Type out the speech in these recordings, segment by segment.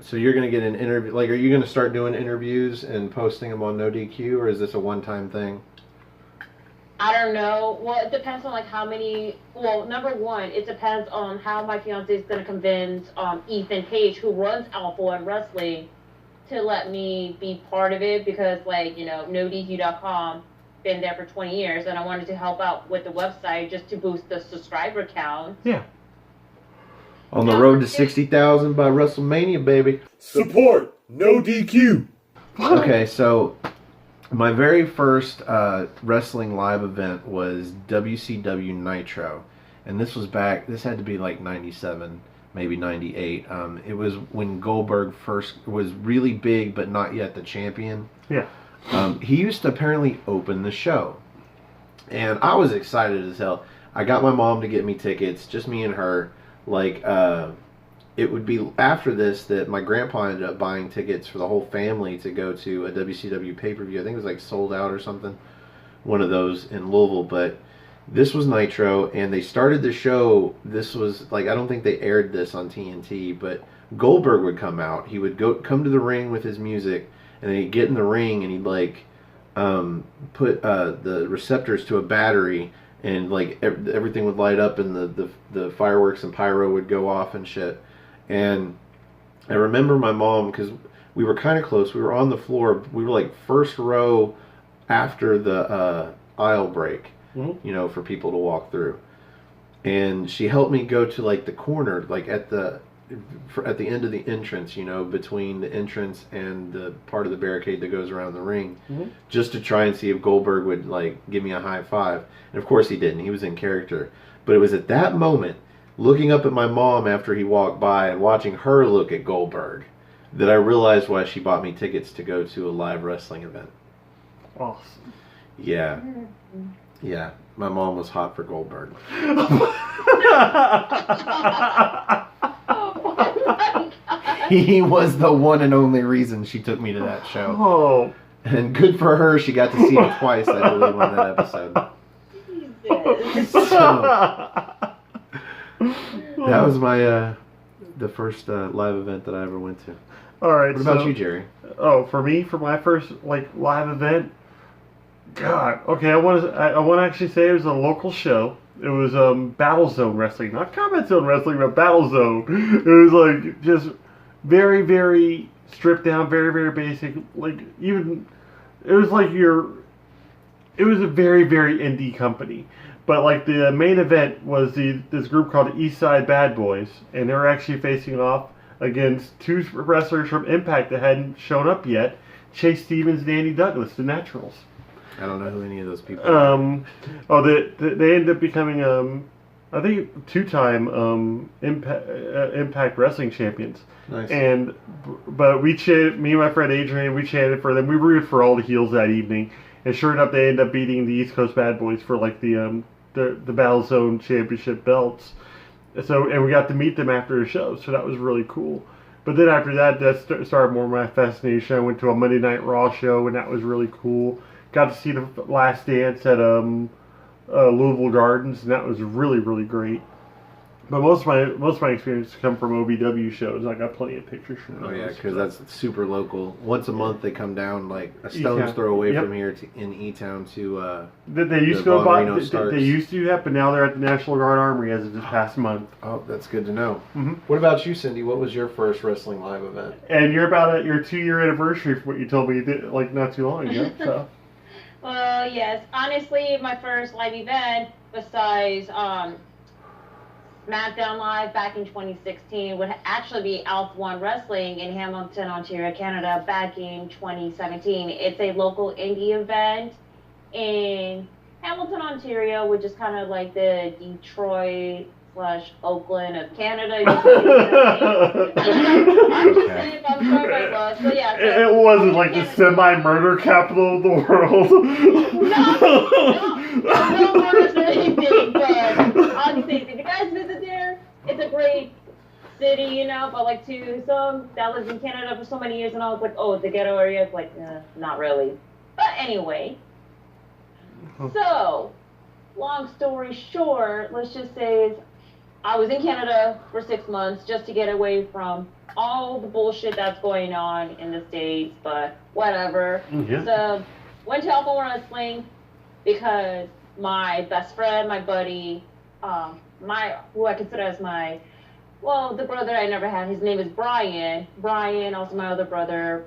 So you're going to get an interview, like, are you going to start doing interviews and posting them on No DQ, or is this a one-time thing? I don't know. Well, it depends on like how many. Well, number one, it depends on how my fiance is gonna convince Ethan Page, who runs Alpha One Wrestling, to let me be part of it because like NoDQ.com been there for 20 years, and I wanted to help out with the website just to boost the subscriber count. Yeah. On the road to 60,000 by WrestleMania, baby. Support No DQ. Okay, so my very first wrestling live event was WCW Nitro, and this had to be like 97, maybe 98. It was when Goldberg first was really big, but not yet the champion. Yeah. He used to apparently open the show, and I was excited as hell. I got my mom to get me tickets, just me and her. Like, it would be after this that my grandpa ended up buying tickets for the whole family to go to a WCW pay-per-view. I think it was like Sold Out or something, one of those in Louisville. But this was Nitro, and they started the show. This was like, I don't think they aired this on TNT, but Goldberg would come out. He would come to the ring with his music, and then he'd get in the ring and he'd like put the receptors to a battery, and like everything would light up, and the fireworks and pyro would go off and shit. And I remember my mom, because we were kind of close. We were on the floor. We were like first row after the aisle break, for people to walk through. And she helped me go to like the corner, like at the end of the entrance, between the entrance and the part of the barricade that goes around the ring, just to try and see if Goldberg would like give me a high five. And of course he didn't. He was in character. But it was at that moment, looking up at my mom after he walked by and watching her look at Goldberg, that I realized why she bought me tickets to go to a live wrestling event. Awesome. Yeah. Yeah. My mom was hot for Goldberg. He was the one and only reason she took me to that show. Oh. And good for her, she got to see him twice, I believe, on that episode. That was my the first live event that I ever went to. All right. What about you, Jerry? Oh, for me, for my first live event, God. Okay, I want to actually say it was a local show. It was Battle Zone Wrestling, not Combat Zone Wrestling, but Battle Zone. It was like just very, very stripped down, very, very basic. Like even it was like it was a very, very indie company. But like the main event was this group called East Side Bad Boys, and they were actually facing off against two wrestlers from Impact that hadn't shown up yet, Chase Stevens and Andy Douglas, the Naturals. I don't know who any of those people are. They ended up becoming I think two-time Impact Wrestling champions. Nice. But me and my friend Adrian, we chanted for them. We rooted for all the heels that evening. And sure enough, they ended up beating the East Coast Bad Boys for like the Battle Zone Championship belts. And we got to meet them after the show, so that was really cool. But then after that started more of my fascination. I went to a Monday Night Raw show, and that was really cool. Got to see the Last Dance at Louisville Gardens, and that was really, really great. But most of my experience come from OVW shows. I got plenty of pictures from those. Oh yeah, because that's super local. Once a month they come down like a stone's throw away from here in E-Town to. They used to go by. They used to do that, but now they're at the National Guard Armory as of this past month. Oh, that's good to know. Mm-hmm. What about you, Cindy? What was your first wrestling live event? And you're about at your 2-year anniversary from what you told me you did like not too long ago. So. Well, yes. Honestly, my first live event, besides SmackDown Live back in 2016, would actually be Alpha One Wrestling in Hamilton, Ontario, Canada, back in 2017. It's a local indie event in Hamilton, Ontario, which is kind of like the Detroit / Oakland of Canada. I'm just saying, I'm sorry my loss. So yeah, it wasn't like the semi-murder capital of the world. No murders or anything, but honestly, if you guys visit there, it's a great city, but like to some that lives in Canada for so many years, and I was like, oh, the ghetto area, it's like, not really. But anyway, so long story short, let's just say I was in Canada for 6 months just to get away from all the bullshit that's going on in the States, but whatever. Yeah. So, went to Alpha One Wrestling because my best friend, my buddy, who I consider as the brother I never had, his name is Brian. Brian, also my other brother,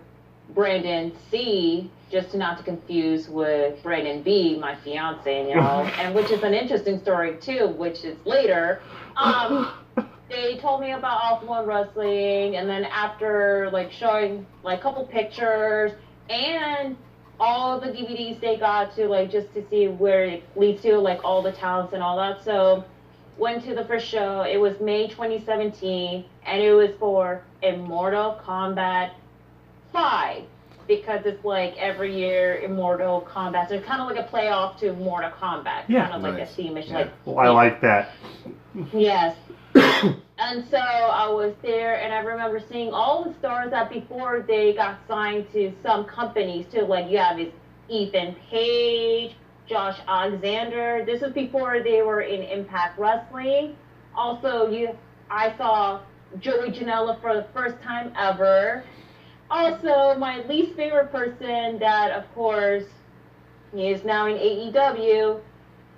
Brandon C., just not to confuse with Brandon B., my fiance, and which is an interesting story too, which is later. They told me about Alpha One Wrestling, and then after showing a couple pictures and all the DVDs they got to just to see where it leads to, all the talents and all that. So went to the first show. It was May 2017, and it was for Immortal Kombat 5, because it's every year Immortal Kombat. So it's kind of like a playoff to Mortal Kombat. Yeah. Kind of like a theme-ish. Yeah. Well, I like that. Yes. And so I was there, and I remember seeing all the stars that before they got signed to some companies too. You have this Ethan Page, Josh Alexander. This was before they were in Impact Wrestling. Also, I saw Joey Janela for the first time ever. Also, my least favorite person that, of course, is now in AEW,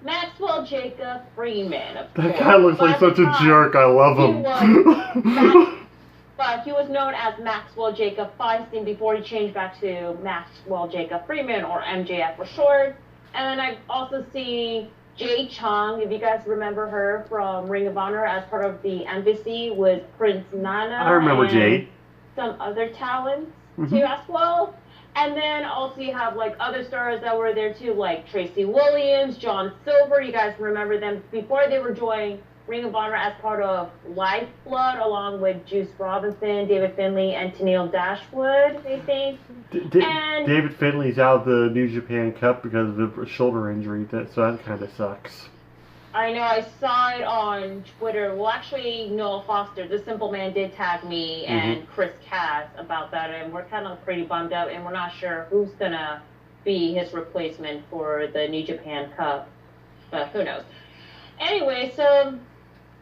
Maxwell Jacob Freeman. That guy looks like such a jerk. I love him. But he was known as Maxwell Jacob Feinstein before he changed back to Maxwell Jacob Freeman, or MJF for short. And then I've also seen Jay Chung, if you guys remember her from Ring of Honor as part of the Embassy with Prince Nana. I remember Jay. Some other talents too as well. And then also you have other stars that were there too, like Tracy Williams, John Silver. You guys remember them before they were joining Ring of Honor as part of Lifeblood, along with Juice Robinson, David Finlay, and Tennille Dashwood, I think. And David Finlay's out of the New Japan Cup because of a shoulder injury, so that kind of sucks. I know, I saw it on Twitter. Well, actually, Noah Foster, the Simple Man, did tag me and Chris Cass about that, and we're kind of pretty bummed out, and we're not sure who's going to be his replacement for the New Japan Cup, but who knows. Anyway, so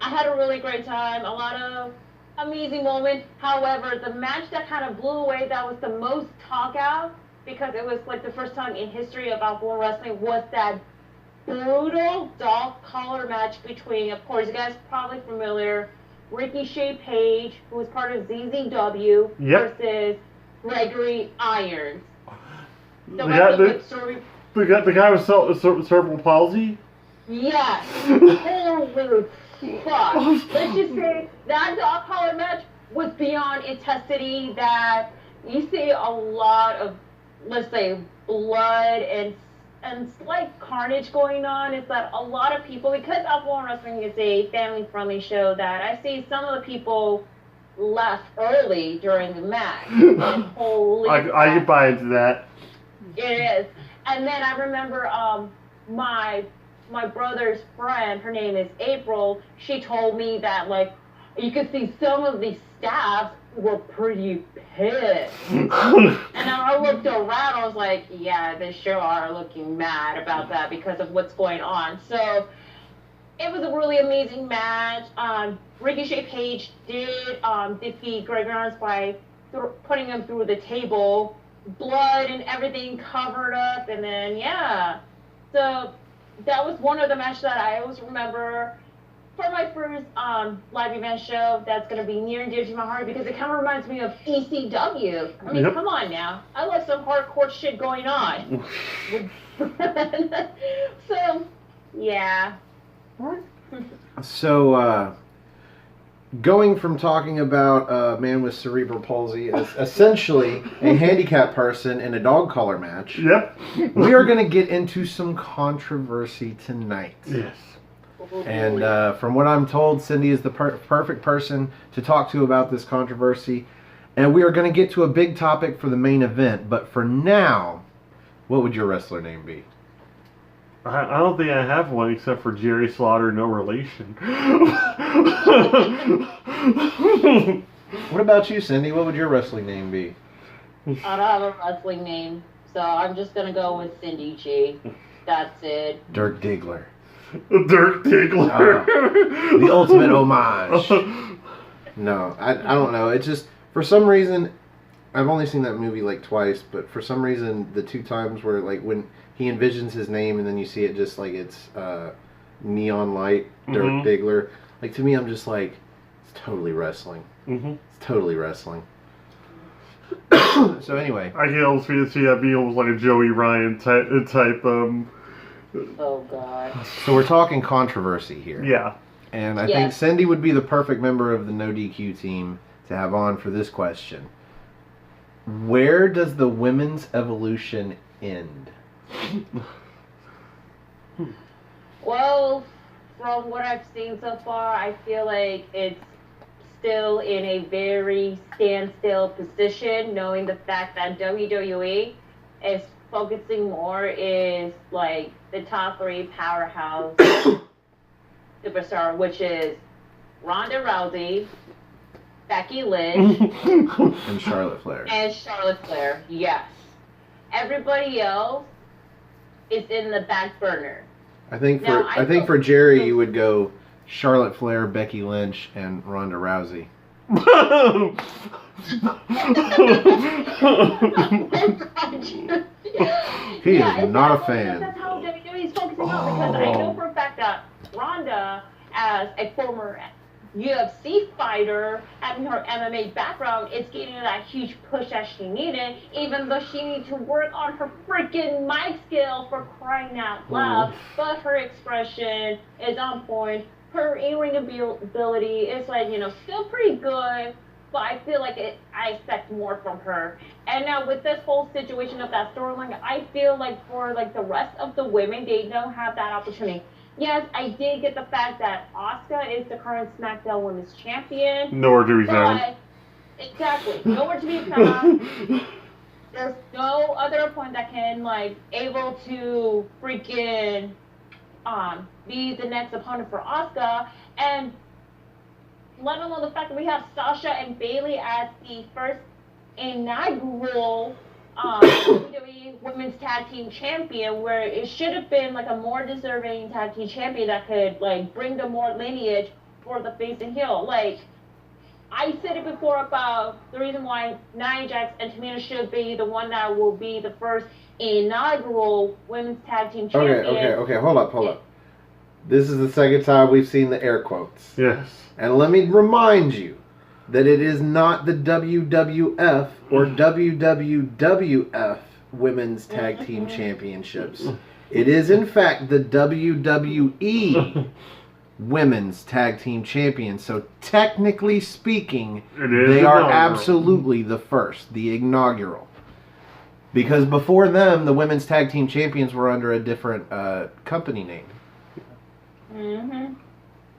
I had a really great time, a lot of amazing moments. However, the match that kind of blew away, that was the most talk out, because it was the first time in history of Alpha One Wrestling, was that brutal dog collar match between, of course, you guys are probably familiar, Ricochet Page, who was part of ZZW, versus Gregory Irons. The guy with cerebral palsy? Yes. Holy fuck. Let's just say that dog collar match was beyond intensity, that you see a lot of, let's say, blood and slight carnage going on. Is that a lot of people, because Alpha One Wrestling is a family-friendly show, that I see some of the people left early during the match. And holy I can buy into that. It is. And then I remember my brother's friend, her name is April, she told me that you could see some of the staffs were pretty pissed. And I looked around, I was like, yeah, they sure are looking mad about that because of what's going on. So it was a really amazing match. Ricochet Page did defeat Greg Irons by putting him through the table, blood and everything covered up, and then so that was one of the matches that I always remember for my first live event show. That's going to be near and dear to my heart because it kind of reminds me of ECW. I mean, come on now. I like some hardcore shit going on. So, yeah. So, going from talking about a man with cerebral palsy as essentially a handicapped person in a dog collar match, we are going to get into some controversy tonight. Yes. And from what I'm told, Cindy is the perfect person to talk to about this controversy. And we are going to get to a big topic for the main event. But for now, what would your wrestler name be? I don't think I have one except for Jerry Slaughter, no relation. What about you, Cindy? What would your wrestling name be? I don't have a wrestling name, so I'm just going to go with Cindy G. That's it. Dirk Diggler. Dirk Diggler. The ultimate homage. No, I don't know. It's just, For some reason, I've only seen that movie like twice, but for some reason, the two times where like when he envisions his name and then you see it just like it's neon light, Dirk Diggler. Like to me, I'm just like, it's totally wrestling. It's totally wrestling. So anyway, I can almost see that being almost like a Joey Ryan type. Oh God. so we're talking controversy here. Yeah. And I Yes. think Cindy would be the perfect member of the No DQ team to have on for this question. Where does the women's evolution end? Well, from what I've seen so far, I feel like it's still in a very standstill position, knowing the fact that WWE is focusing more is like the top 3 powerhouse superstar, which is Ronda Rousey, Becky Lynch, And Charlotte Flair. and Charlotte Flair. Yes. Everybody else is in the back burner. I think for Now, I think for Jerry you would go Charlotte Flair, Becky Lynch, and Ronda Rousey. He is not a fan. That's how WWE is focusing on, because I know for a fact that Ronda, as a former UFC fighter, having her MMA background, is getting that huge push that she needed, even though she needed to work on her freaking mic skill for crying out loud. But her expression is on point. Her in-ring ability is like, still pretty good, but I feel like I expect more from her. And now with this whole situation of that storyline, I feel like for like the rest of the women, they don't have that opportunity. Yes, I did get the fact that Asuka is the current SmackDown Women's Champion. Nowhere to be found. But, exactly. Nowhere to be found. There's no other opponent that can, able to freaking be the next opponent for Asuka. And let alone the fact that we have Sasha and Bayley as the first inaugural WWE Women's Tag Team Champion, where it should have been like a more deserving tag team champion that could bring the more lineage for the face and heel. I said it before about the reason why Nia Jax and Tamina should be the one that will be the first inaugural Women's Tag Team Champion. Okay, hold up. This is the second time we've seen the air quotes. Yes. And let me remind you that it is not the WWF or WWWF Women's Tag Team Championships. It is, in fact, the WWE Women's Tag Team Champions. So, technically speaking, they are absolutely the first, the inaugural. Because before them, the Women's Tag Team Champions were under a different company name. Mm-hmm.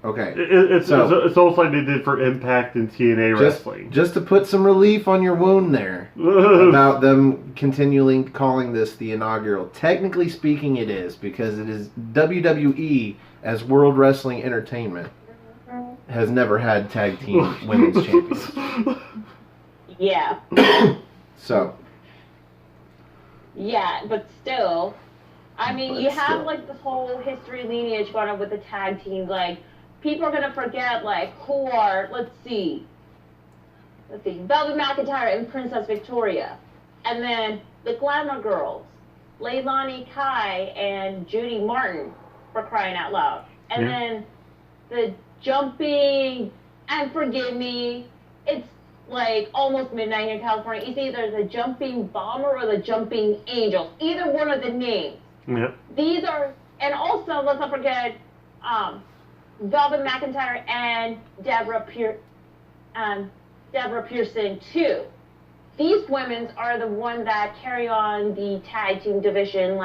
Okay. It's almost like they did for Impact and TNA Wrestling. Just to put some relief on your wound there about them continually calling this the inaugural. Technically speaking, it is, because it is WWE as World Wrestling Entertainment has never had tag team women's champions. Yeah. So. Yeah, but still, I mean, you have this whole history lineage going on with the tag teams. People are gonna forget who are. Let's see, Velvet McIntyre and Princess Victoria, and then the Glamour Girls, Leilani Kai and Judy Martin, for crying out loud, and then the jumping, and forgive me, it's almost midnight here in California. It's either the Jumping Bomber or the Jumping Angels. Either one of the names. Yeah. These are, and also let's not forget, Velvet McIntyre and Deborah Pearson too. These women are the ones that carry on the tag team division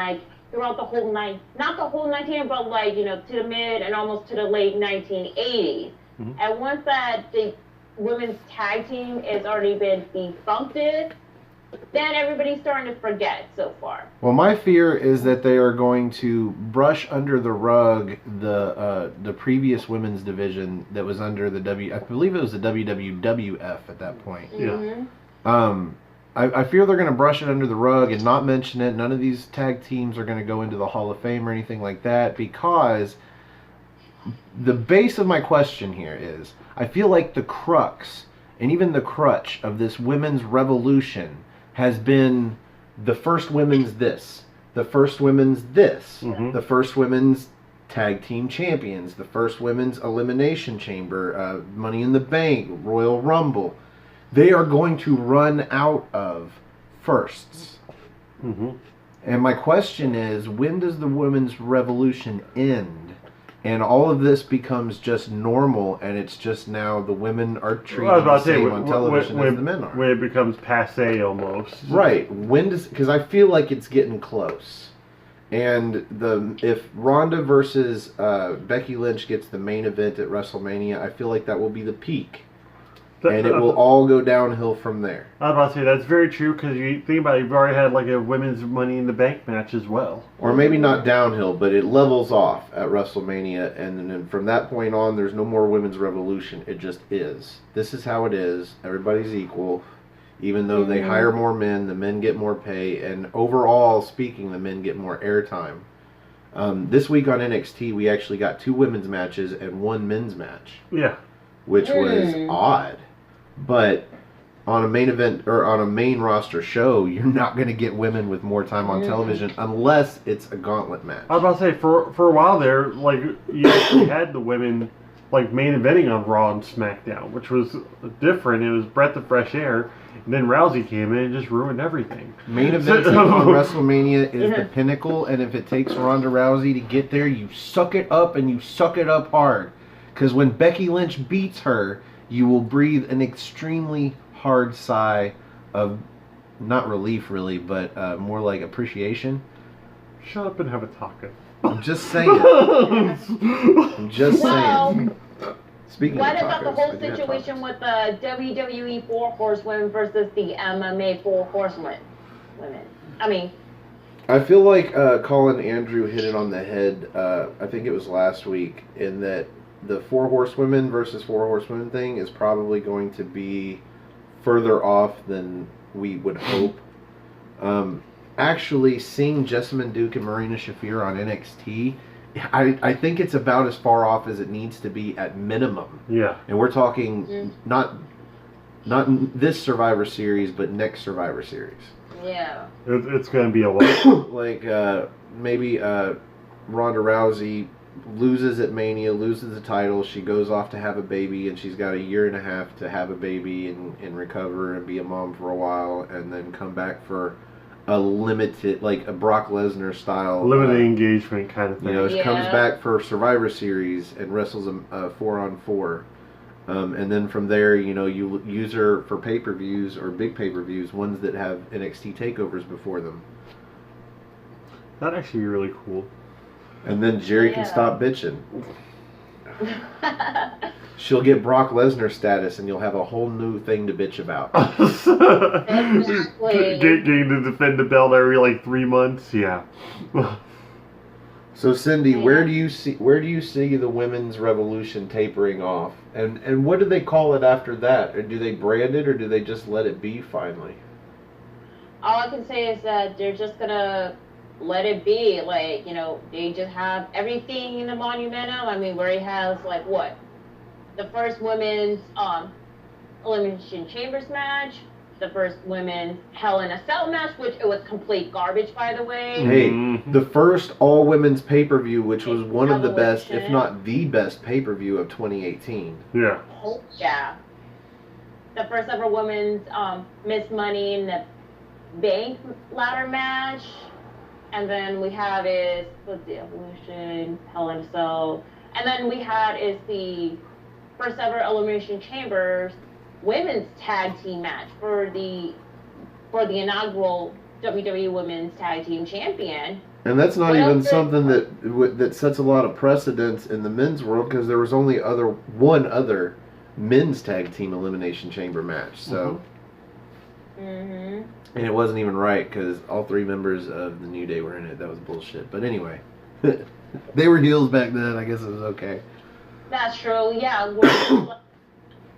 throughout the whole not the whole 19, but to the mid and almost to the late 1980s. Mm-hmm. And once that the women's tag team has already been debunked, then everybody's starting to forget so far. Well, my fear is that they are going to brush under the rug the previous women's division that was under I believe it was the WWF at that point. Mm-hmm. Yeah. I fear they're going to brush it under the rug and not mention it. None of these tag teams are going to go into the Hall of Fame or anything like that, because the base of my question here is, I feel like the crux and even the crutch of this women's revolution has been the first women's this, the first women's this, the first women's tag team champions, the first women's elimination chamber, Money in the Bank, Royal Rumble. They are going to run out of firsts. And my question is, when does the women's revolution end? And all of this becomes just normal, and it's just now the women are treated the same on television as the men are. When it becomes passe almost. Right. When does? Because I feel like it's getting close. And if Ronda versus Becky Lynch gets the main event at WrestleMania, I feel like that will be the peak. And it will all go downhill from there. I was about to say, that's very true, because you think about it, you've already had like a women's Money in the Bank match as well. Or maybe not downhill, but it levels off at WrestleMania, and then from that point on, there's no more women's revolution. It just is. This is how it is. Everybody's equal. Even though they hire more men, the men get more pay, and overall speaking, the men get more airtime. This week on NXT, we actually got 2 women's matches and 1 men's match. Yeah. Which was odd. But on a main event or on a main roster show, you're not going to get women with more time on television unless it's a gauntlet match. I was about to say, for a while there, like, you actually had the women like main eventing on Raw and SmackDown, which was different. It was breath of fresh air. And then Rousey came in and just ruined everything. Main eventing on WrestleMania is the pinnacle, and if it takes Ronda Rousey to get there, you suck it up, and you suck it up hard. Because when Becky Lynch beats her, you will breathe an extremely hard sigh of, not relief really, but more like appreciation. Shut up and have a taco. I'm just saying. I'm just saying. Speaking what of about tacos, the whole situation with the WWE 4 Horsewomen versus the MMA 4 Horsewomen? I feel like Colin Andrew hit it on the head, I think it was last week, in that the 4 Horsewomen versus 4 Horsewomen thing is probably going to be further off than we would hope. Actually, seeing Jessamine Duke and Marina Shafir on NXT, I think it's about as far off as it needs to be at minimum. Yeah. And we're talking not this Survivor Series, but next Survivor Series. Yeah. It's going to be a while. Like, maybe Ronda Rousey loses at Mania, loses the title, she goes off to have a baby, and she's got a year and a half to have a baby and recover and be a mom for a while, and then come back for a limited, like a Brock Lesnar style. Limited engagement kind of thing. You know, she comes back for Survivor Series and wrestles a 4-on-4. And then from there, you know, you use her for pay-per-views or big pay-per-views, ones that have NXT takeovers before them. That'd actually be really cool. And then Jerry can stop bitching. She'll get Brock Lesnar status, and you'll have a whole new thing to bitch about. Exactly. Getting to defend the belt every like 3 months, yeah. So Cindy, where do you see the women's revolution tapering off, and what do they call it after that? Or do they brand it, or do they just let it be finally? All I can say is that they're just gonna let it be. Like, you know, they just have everything in the Monumental. I mean, where it has like what, the first women's Elimination Chambers match, the first women's Hell in a Cell match, which it was complete garbage, by the way. Hey, the first all-women's pay-per-view, which was one of the best, if not the best pay-per-view of 2018. Yeah. Oh, yeah. The first ever women's Miss Money in the Bank ladder match. And then we have the Evolution, Hell in a Cell. And then we had the first ever Elimination Chambers women's tag team match for the inaugural WWE Women's Tag Team Champion. And that's not even something that sets a lot of precedence in the men's world, because there was only one other men's tag team elimination chamber match. So, and it wasn't even right, because all 3 members of the New Day were in it. That was bullshit. But anyway, they were heels back then. I guess it was okay. That's true. Yeah.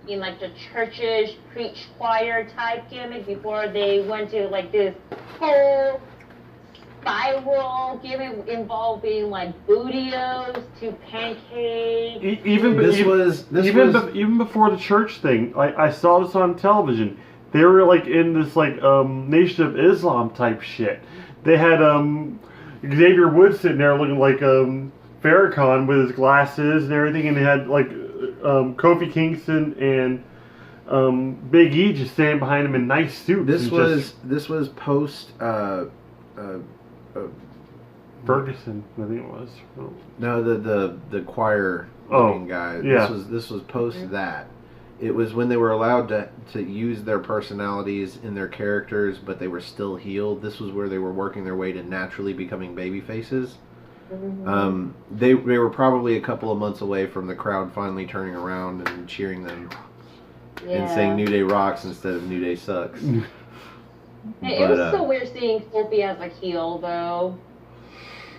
In like the churches preach choir type gimmick before they went to like this whole spiral gimmick involving like bootios to pancakes. Even before the church thing, I saw this on television. They were like in this like Nation of Islam type shit. They had Xavier Woods sitting there looking like Farrakhan with his glasses and everything, and they had like Kofi Kingston and Big E just standing behind him in nice suits. This was post Ferguson, I think it was. No, the choir looking guy. Yeah. This was post that. It was when they were allowed to use their personalities in their characters, but they were still healed. This was where they were working their way to naturally becoming baby faces. Mm-hmm. They were probably a couple of months away from the crowd finally turning around and cheering them and saying New Day rocks instead of New Day sucks. It was so weird seeing Kofi as a heel, though.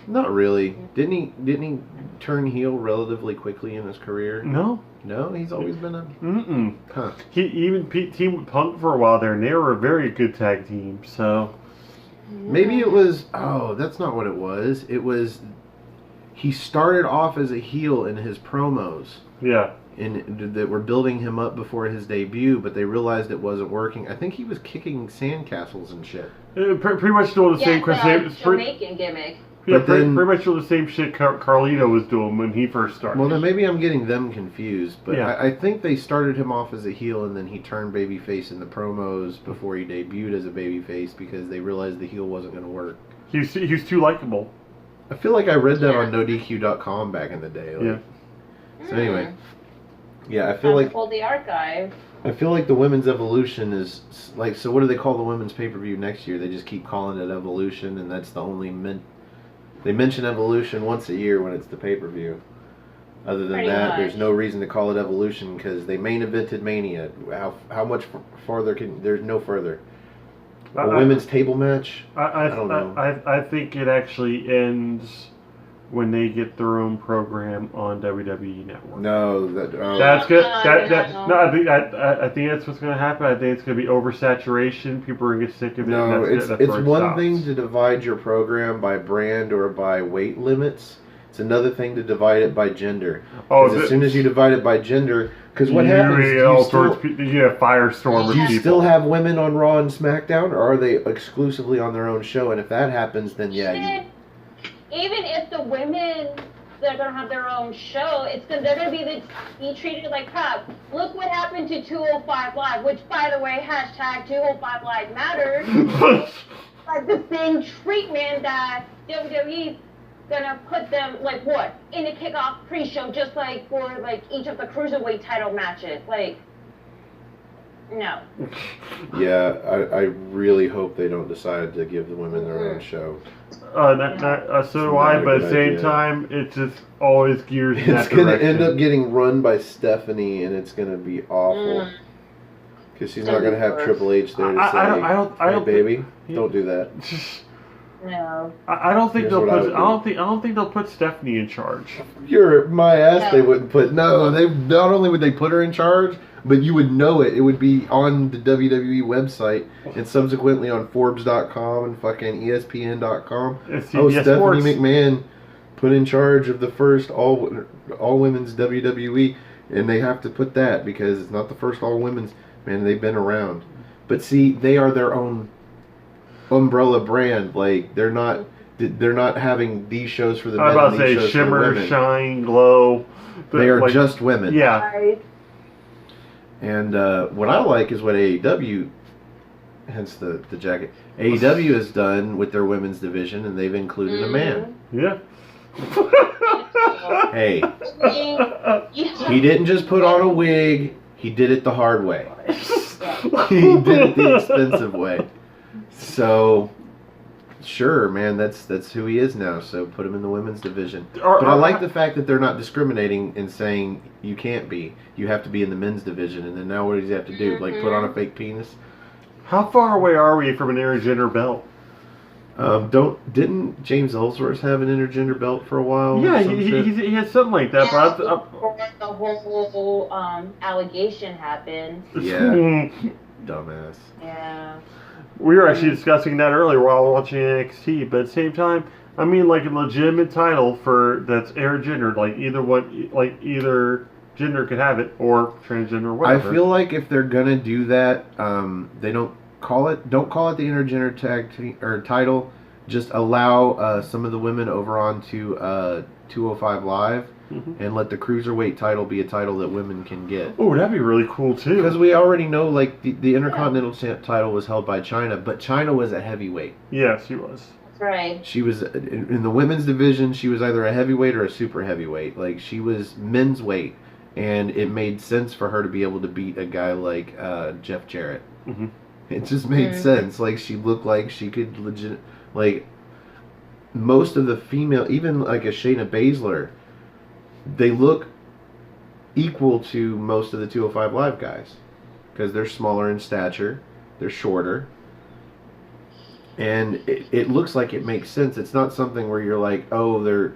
Not really. Didn't he turn heel relatively quickly in his career? No, he's always been a. Huh. He even teamed with Punk for a while there, and they were a very good tag team. So maybe it was. Oh, that's not what it was. It was. He started off as a heel in his promos. Yeah. And that were building him up before his debut, but they realized it wasn't working. I think he was kicking sandcastles and shit. Pretty much doing the same. Jamaican gimmick. Yeah, but pretty much doing the same shit Carlito was doing when he first started. Well, then maybe I'm getting them confused, but yeah. I think they started him off as a heel, and then he turned babyface in the promos before he debuted as a babyface because they realized the heel wasn't going to work. He was too likable. I feel like I read that on NoDQ.com back in the day. Yeah. So anyway, yeah, I feel like pull the archive. I feel like the women's evolution is like. So what do they call the women's pay-per-view next year? They just keep calling it Evolution, and that's the only They mention Evolution once a year when it's the pay-per-view. Other than Pretty that, much. there's no reason to call it Evolution because they main evented Mania. How much farther can... There's no further. A women's table match? I don't know. I think it actually ends when they get their own program on WWE Network. No, that's good. I think that's what's going to happen. I think it's going to be oversaturation. People are going to get sick of it. No, that's it's one thing to divide your program by brand or by weight limits. It's another thing to divide it by gender. As soon as you divide it by gender, because what happens? You have firestorm. Do you still have women on Raw and SmackDown, or are they exclusively on their own show? And if that happens, then even if the women they're gonna have their own show, they're gonna be treated like crap. Look what happened to 205 Live, which by the way, hashtag 205 Live matters. Like the same treatment that WWE's gonna put them in the kickoff pre-show, just like for each of the cruiserweight title matches. No. Yeah, I really hope they don't decide to give the women their own show. So do I, but at the same time, it just always gears in that direction. It's going to end up direction. getting run by Stephanie, and it's going to be awful. Because she's not going to have Triple H there to say, hey, baby, don't do that. No. I don't think they'll put. I don't think they'll put Stephanie in charge. You're my ass. No. They wouldn't put. No, they not only would they put her in charge, but you would know it. It would be on the WWE website and subsequently on Forbes.com and fucking ESPN.com. Stephanie Sports. McMahon put in charge of the first all women's WWE, and they have to put that because it's not the first all women's. Man, they've been around, but see, they are their own umbrella brand. Like they're not having these shows for the men. I was about and to these say shows shimmer, for the women. shine, glow. They are just women. Yeah. Right. And what I like is what AEW, hence the jacket, AEW has done with their women's division, and they've included a man. Yeah. Hey, he didn't just put on a wig. He did it the hard way. He did it the expensive way. So, sure, man, that's who he is now. So put him in the women's division. But I like the fact that they're not discriminating and saying you can't be. You have to be in the men's division. And then now what does he have to do? Like put on a fake penis? How far away are we from an intergender belt? Didn't James Ellsworth have an intergender belt for a while? Yeah, he had something like that. Yeah, before the whole allegation happened. Yeah, dumbass. Yeah. We were actually discussing that earlier while watching NXT, but at the same time, I mean, like a legitimate title that's intergender, either gender could have it, or transgender, or whatever. I feel like if they're gonna do that, they don't call it the intergender or title. Just allow some of the women over onto 205 Live, and let the cruiserweight title be a title that women can get. Oh, that'd be really cool too. Because we already know, like the Intercontinental title was held by China, but China was a heavyweight. Yes, she was. That's right. She was in the women's division. She was either a heavyweight or a super heavyweight. Like she was men's weight. And it made sense for her to be able to beat a guy like Jeff Jarrett. Mm-hmm. It just made sense. Like she looked like she could legit. Like most of the female, even like a Shayna Baszler, they look equal to most of the 205 Live guys because they're smaller in stature, they're shorter, and it looks like it makes sense. It's not something where you're like, oh, they're.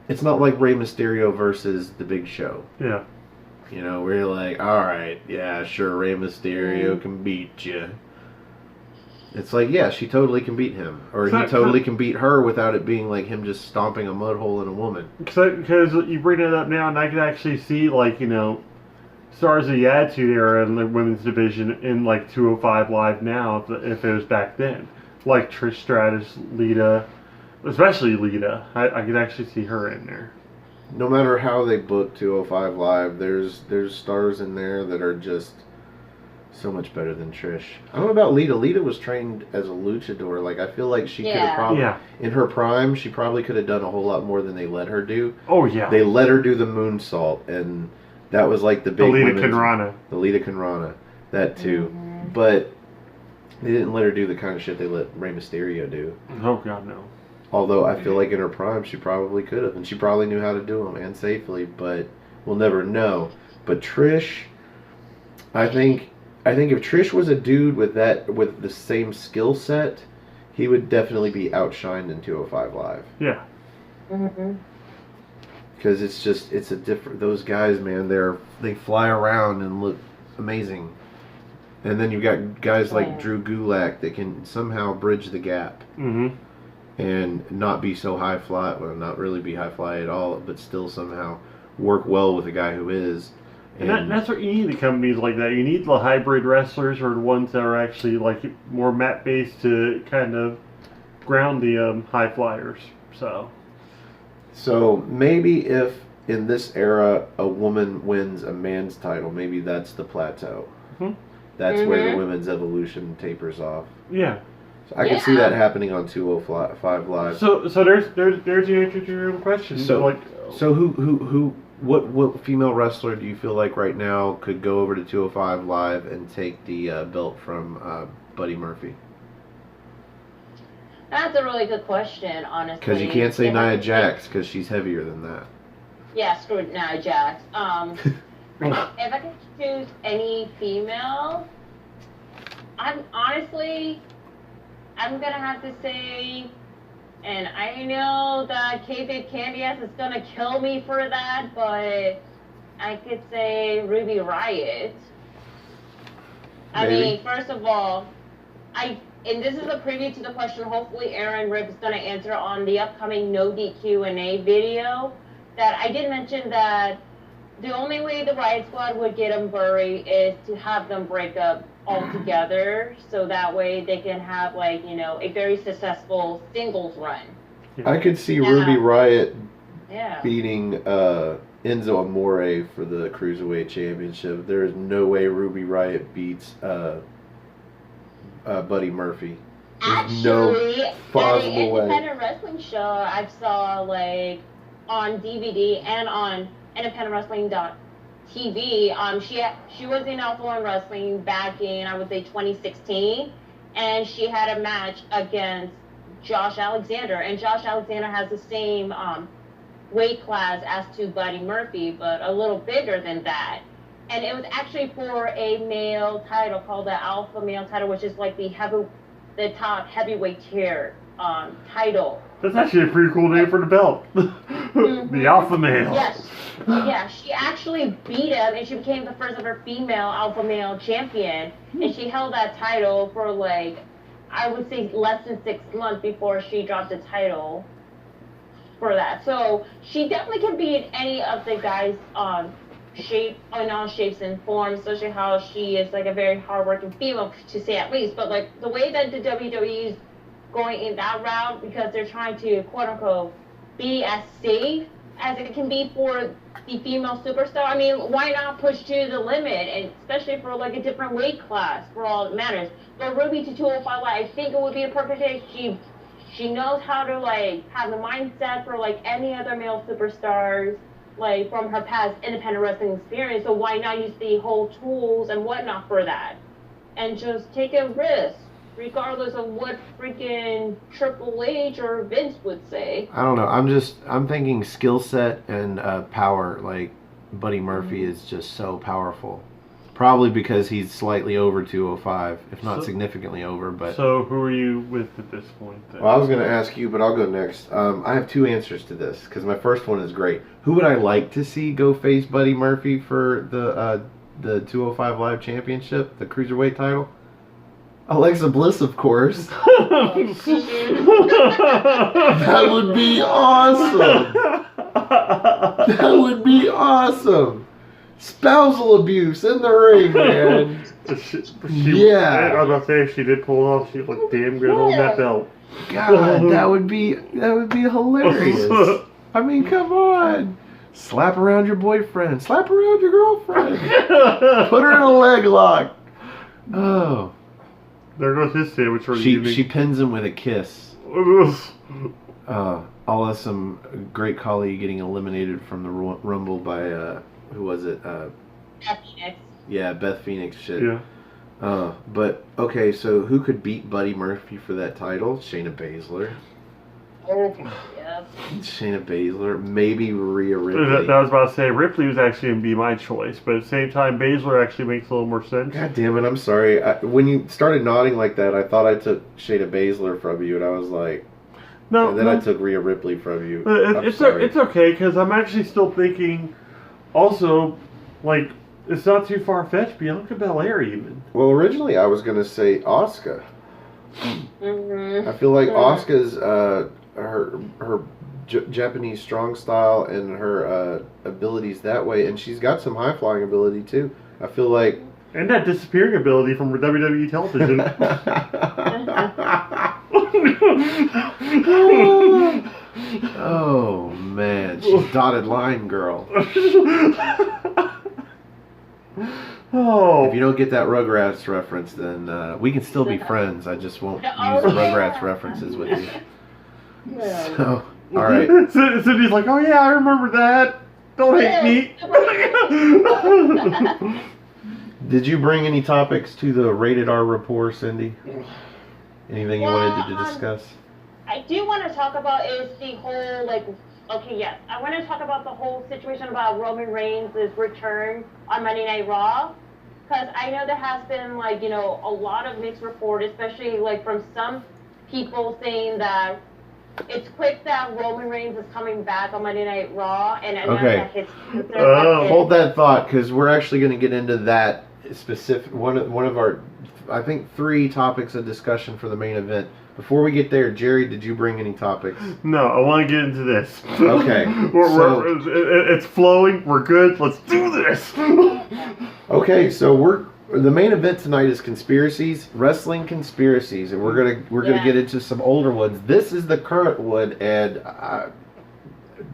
It's not like Rey Mysterio versus The Big Show. Yeah. You know, where you're like, all right, yeah, sure, Rey Mysterio can beat you. It's like, yeah, she totally can beat him. Or he totally can beat her without it being like him just stomping a mud hole in a woman. Because you bring it up now, and I can actually see, like, stars of the Attitude Era in the women's division in, like, 205 Live now, if it was back then. Like Trish Stratus, Lita... Especially Lita. I could actually see her in there. No matter how they book 205 Live, there's stars in there that are just so much better than Trish. I don't know about Lita. Lita was trained as a luchador. Like, I feel like she could have probably... In her prime, she probably could have done a whole lot more than they let her do. Oh, yeah. They let her do the moonsault, and that was like the big... The Lita Conrana. The Lita Conrana. That, too. But they didn't let her do the kind of shit they let Rey Mysterio do. Oh, God, no. Although I feel like in her prime she probably could have, and she probably knew how to do them and safely, but we'll never know. But Trish, I think if Trish was a dude with the same skill set, he would definitely be outshined in 205 Live. Yeah. Because it's a different. Those guys, man, they fly around and look amazing. And then you've got guys like Drew Gulak that can somehow bridge the gap. Mm-hmm. And not be so high fly, well, not really be high fly at all, but still somehow work well with a guy who is. And that's what you need in companies like that. You need the hybrid wrestlers or the ones that are actually like more mat based to kind of ground the high flyers. So maybe if in this era a woman wins a man's title, maybe that's the plateau. Mm-hmm. That's where the women's evolution tapers off. Yeah. So I can see that happening on 205 Live. So there's the answer to your own question. So what female wrestler do you feel like right now could go over to 205 Live and take the belt from Buddy Murphy? That's a really good question, honestly. Because you can't say Nia Jax because she's heavier than that. Yeah, screw Nia Jax. If I could choose any female, I'm gonna have to say, and I know that K-Big Candy Ass is gonna kill me for that, but I could say Ruby Riott. I mean, first of all, and this is a preview to the question hopefully Aaron Ripp is gonna answer on the upcoming No DQ&A video, that I did mention that the only way the Riot Squad would get them buried is to have them break up altogether, so that way they can have a very successful singles run. I could see Ruby Riott beating Enzo Amore for the Cruiserweight Championship. There is no way Ruby Riott beats Buddy Murphy. There's no possible way. Independent wrestling show I saw on DVD and on independentwrestling.TV. She was in Alpha One Wrestling back in, I would say, 2016, and she had a match against Josh Alexander, and Josh Alexander has the same weight class as to Buddy Murphy, but a little bigger than that. And it was actually for a male title called the Alpha Male title, which is like the top heavyweight tier title. That's actually a pretty cool name for the belt. The Alpha Male. Yes. Yeah, she actually beat him, and she became the first ever female alpha male champion. And she held that title for like, I would say less than 6 months before she dropped the title for that. So she definitely can beat any of the guys shape in all shapes and forms, especially how she is like a very hardworking female, to say at least. But like the way that the WWE is going in that route, because they're trying to quote unquote be as safe as it can be for the female superstar. I mean, why not push to the limit, and especially for like a different weight class for all that matters. But Ruby to 205, I think it would be a perfect day. She knows how to like have the mindset for like any other male superstars, like from her past independent wrestling experience. So why not use the whole tools and whatnot for that, and just take a risk, regardless of what freaking Triple H or Vince would say. I don't know. I'm thinking skill set and power. Like Buddy Murphy is just so powerful. Probably because he's slightly over 205, if not significantly over. But So who are you with at this point then? well, I was going to ask you, but I'll go next. I have 2 answers to this because my first one is great. Who would I like to see go face Buddy Murphy for the 205 Live Championship, the Cruiserweight title? Alexa Bliss, of course. That would be awesome. That would be awesome. Spousal abuse in the ring, man. Yeah. I was about to say, if she did pull it off, she looked damn good on that belt. God, that would be hilarious. I mean, come on. Slap around your boyfriend. Slap around your girlfriend. Put her in a leg lock. Oh. There goes his sandwich for the evening. She pins him with a kiss. All of some great colleague getting eliminated from the Rumble by who was it? Beth Phoenix. Yeah, Beth Phoenix shit. Yeah. But okay, so who could beat Buddy Murphy for that title? Shayna Baszler. Oh, yeah. Shayna Baszler, maybe Rhea Ripley. I was about to say, Ripley was actually going to be my choice, but at the same time, Baszler actually makes a little more sense. God damn it, I'm sorry. When you started nodding like that, I thought I took Shayna Baszler from you, and I was like... No, and then I took Rhea Ripley from you. It's okay, because I'm actually still thinking, also, like, it's not too far-fetched, Bianca Belair even. Well, originally I was going to say Asuka. Mm-hmm. I feel like Asuka's... her Japanese strong style and her abilities that way, and she's got some high flying ability too. I feel like, and that disappearing ability from WWE television. Oh man, she's dotted line girl. Oh. If you don't get that Rugrats reference, then we can still be friends. I just won't use Rugrats references with you. So, all right. Cindy's like, oh yeah, I remember that. Don't hate me. Did you bring any topics to the Rated R Rapport, Cindy? Anything you wanted to discuss? I do want to talk about is the whole, like, okay, yes. I want to talk about the whole situation about Roman Reigns' return on Monday Night Raw. Because I know there has been, like, you know, a lot of mixed report, especially, like, from some people saying that it's quick that Roman Reigns is coming back on Monday Night Raw, and I know that his hold that thought, because we're actually going to get into that specific one of our, I think, 3 topics of discussion for the main event. Before we get there, Jerry, did you bring any topics? No, I want to get into this. Okay, it's flowing. We're good. Let's do this. Okay, so the main event tonight is Conspiracies, Wrestling Conspiracies, and we're gonna get into some older ones. This is the current one, and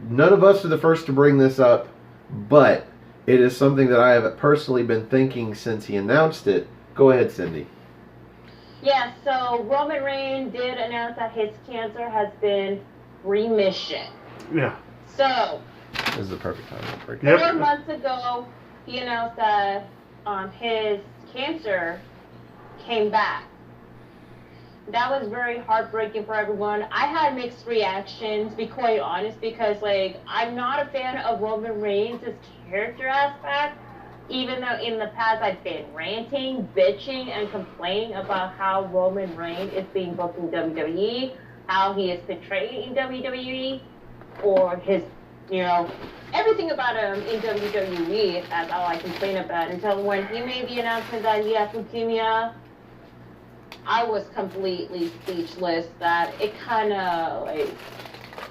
none of us are the first to bring this up, but it is something that I have personally been thinking since he announced it. Go ahead, Cindy. Yeah, so Roman Reigns did announce that his cancer has been remission. Yeah. So This is the perfect time to break. 4 months ago, he announced that his cancer came back. That was very heartbreaking for everyone. I had mixed reactions, to be quite honest, because like I'm not a fan of Roman Reigns' character aspect, even though in the past I've been ranting, bitching, and complaining about how Roman Reigns is being booked in WWE. how he is portrayed in WWE, or his, everything about him in WWE, that's all I complain about. Until when he made the announcement that he has leukemia, I was completely speechless. That it kind of like,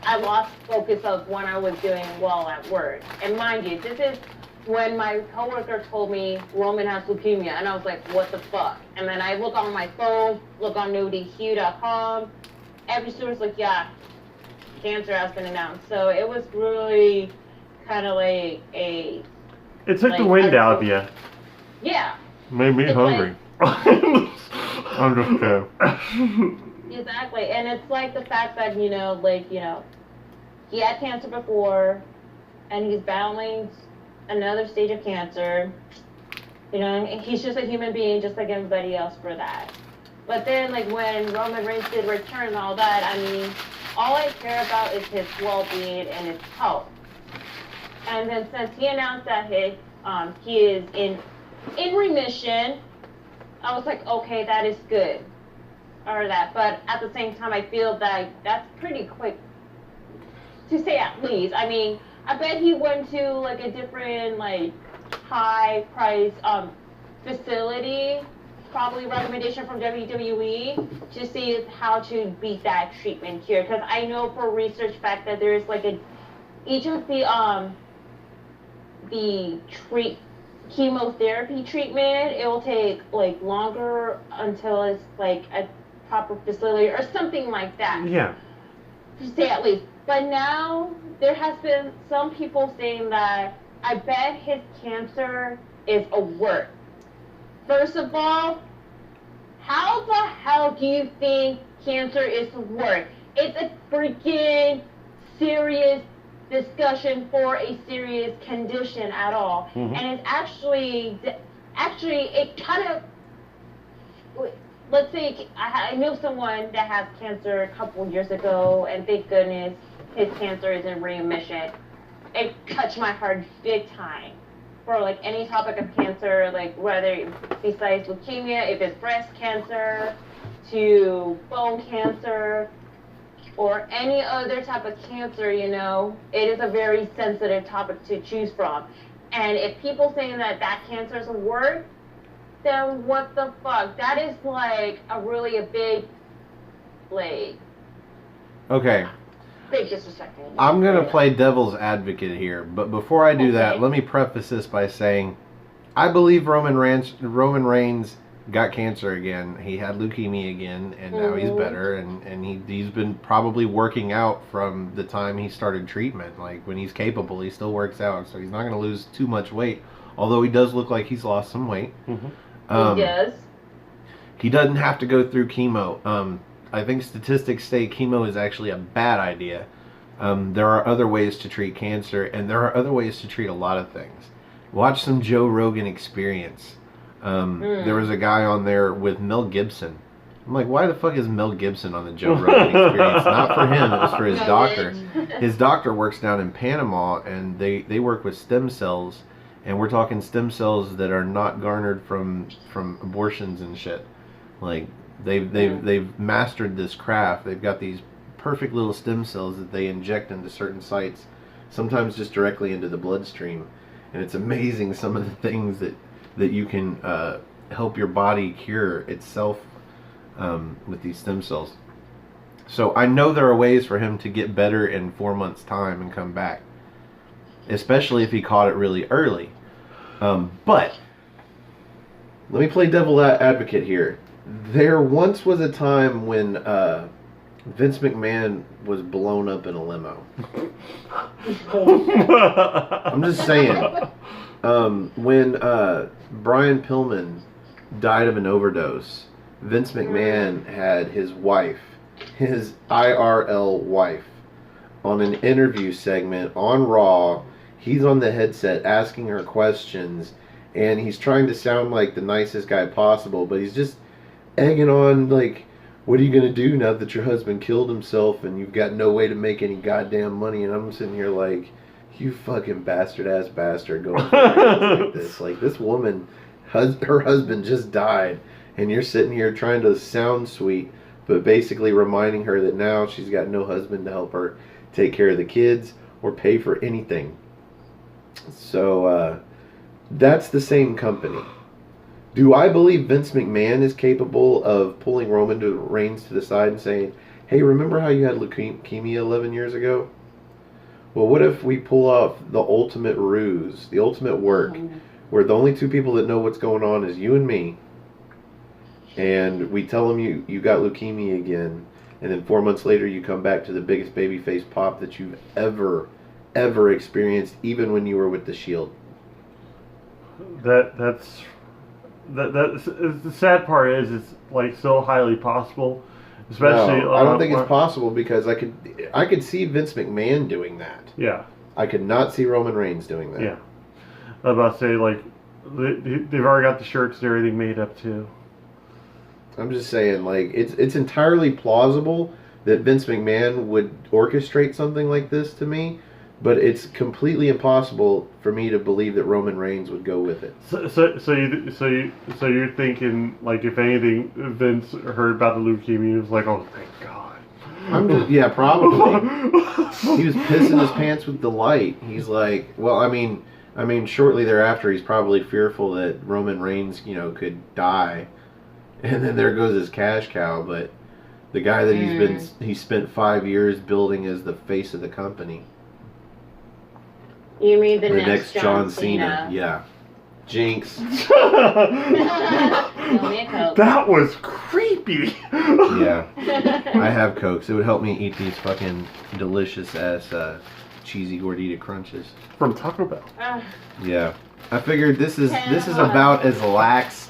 I lost focus of when I was doing well at work. And mind you, this is when my coworker told me Roman has leukemia, and I was like, what the fuck? And then I look on my phone, look on NoDQ.com, every source like, yeah, cancer has been announced. So it was really kind of like a... It took the wind out of you. Yeah. Made me hungry. I'm just kidding. Exactly. And it's like the fact that, he had cancer before, and he's battling another stage of cancer. He's just a human being, just like everybody else for that. But then, like, when Roman Reigns did return and all that, I mean, all I care about is his well-being and his health. And then since he announced that he is in remission, I was like, okay, that is good. Or that. But at the same time, I feel that that's pretty quick, to say at least. I mean, I bet he went to, like, a different, like, high-price facility, probably recommendation from WWE, to see how to beat that treatment here. Because I know for research fact that there's, like, each of the chemotherapy treatment, it will take, like, longer until it's, like, a proper facility or something like that. Yeah. To say at least. But now, there has been some people saying that I bet his cancer is a work. First of all, how the hell do you think cancer is work? It's a freaking serious discussion for a serious condition at all. Mm-hmm. And it's actually, it kind of, let's say I know someone that has cancer a couple years ago, and thank goodness his cancer is in remission. It touched my heart big time. For like any topic of cancer, like whether besides leukemia, if it's breast cancer, to bone cancer, or any other type of cancer, it is a very sensitive topic to choose from. And if people saying that cancer is a word, then what the fuck? That is like a big, like... Okay. Big disrespect. I'm going to play devil's advocate here, but before I do that, let me preface this by saying I believe Roman Reigns got cancer again. He had leukemia again, and now he's better, and he's been probably working out from the time he started treatment. Like, when he's capable, he still works out, so he's not going to lose too much weight, although he does look like he's lost some weight. Mm-hmm. He does. He doesn't have to go through chemo. I think statistics say chemo is actually a bad idea. There are other ways to treat cancer, and there are other ways to treat a lot of things. Watch some Joe Rogan Experience. There was a guy on there with Mel Gibson. I'm like, why the fuck is Mel Gibson on the Joe Rogan Experience? Not for him, it was for his doctor. His doctor works down in Panama, and they work with stem cells, and we're talking stem cells that are not garnered from abortions and shit. Like, they've mastered this craft. They've got these perfect little stem cells that they inject into certain sites, sometimes just directly into the bloodstream. And it's amazing some of the things that you can help your body cure itself with these stem cells. So I know there are ways for him to get better in 4 months' time and come back, especially if he caught it really early. But let me play devil advocate here. There once was a time when Vince McMahon was blown up in a limo. I'm just saying. When Brian Pillman died of an overdose, Vince McMahon had his wife, his IRL wife, on an interview segment on Raw. He's on the headset asking her questions, and he's trying to sound like the nicest guy possible, but he's just egging on, like, what are you going to do now that your husband killed himself and you've got no way to make any goddamn money? And I'm sitting here like, you fucking bastard-ass bastard going like this. Like, this woman, her husband just died, and you're sitting here trying to sound sweet but basically reminding her that now she's got no husband to help her take care of the kids or pay for anything. So that's the same company. Do I believe Vince McMahon is capable of pulling Roman Reigns to the side and saying, hey, remember how you had leukemia 11 years ago? Well, what if we pull off the ultimate ruse, the ultimate work, where the only two people that know what's going on is you and me, and we tell them you got leukemia again, and then 4 months later you come back to the biggest babyface pop that you've ever experienced, even when you were with the Shield. That's the sad part is it's like so highly possible, especially. No, I don't think it's possible because I could see Vince McMahon doing that. Yeah. I could not see Roman Reigns doing that. Yeah. I was about to say, like, they've already got the shirts and everything made up too. I'm just saying, like, it's entirely plausible that Vince McMahon would orchestrate something like this to me, but it's completely impossible for me to believe that Roman Reigns would go with it. So you're thinking, like, if anything, Vince heard about the leukemia, he was like, oh, thank God. Yeah, probably. He was pissing his pants with delight. He's like, well, I mean, shortly thereafter, he's probably fearful that Roman Reigns, could die, and then there goes his cash cow. But the guy that he spent 5 years building as the face of the company. You mean the next John Cena? Yeah. Jinx. That was creepy. Yeah. I have Cokes. It would help me eat these fucking delicious ass cheesy gordita crunches from Taco Bell. Yeah. I figured this is about as lax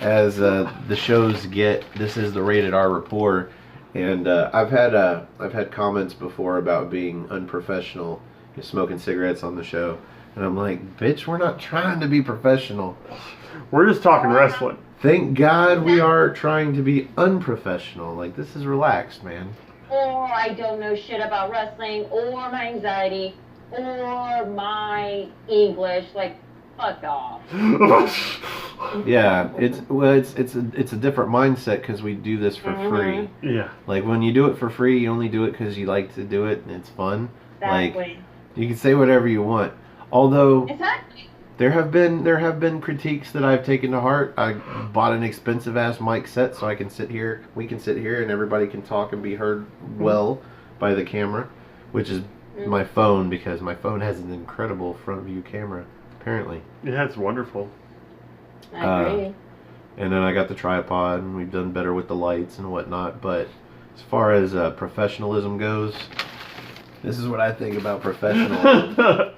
as the shows get. This is the rated R Rapport, and I've had comments before about being unprofessional, smoking cigarettes on the show. And I'm like, bitch, we're not trying to be professional. We're just talking wrestling. Thank God we are trying to be unprofessional. Like, this is relaxed, man. Or I don't know shit about wrestling, or my anxiety, or my English. Like, fuck off. Yeah, it's a different mindset because we do this for free. Yeah. Like, when you do it for free, you only do it because you like to do it and it's fun. Exactly. Like, you can say whatever you want. Although exactly. there have been critiques that I've taken to heart. I bought an expensive ass mic set so we can sit here and everybody can talk and be heard well by the camera, which is my phone, because my phone has an incredible front view camera, apparently. Yeah, it's wonderful. I agree. And then I got the tripod, and we've done better with the lights and whatnot. But as far as professionalism goes, this is what I think about professionalism.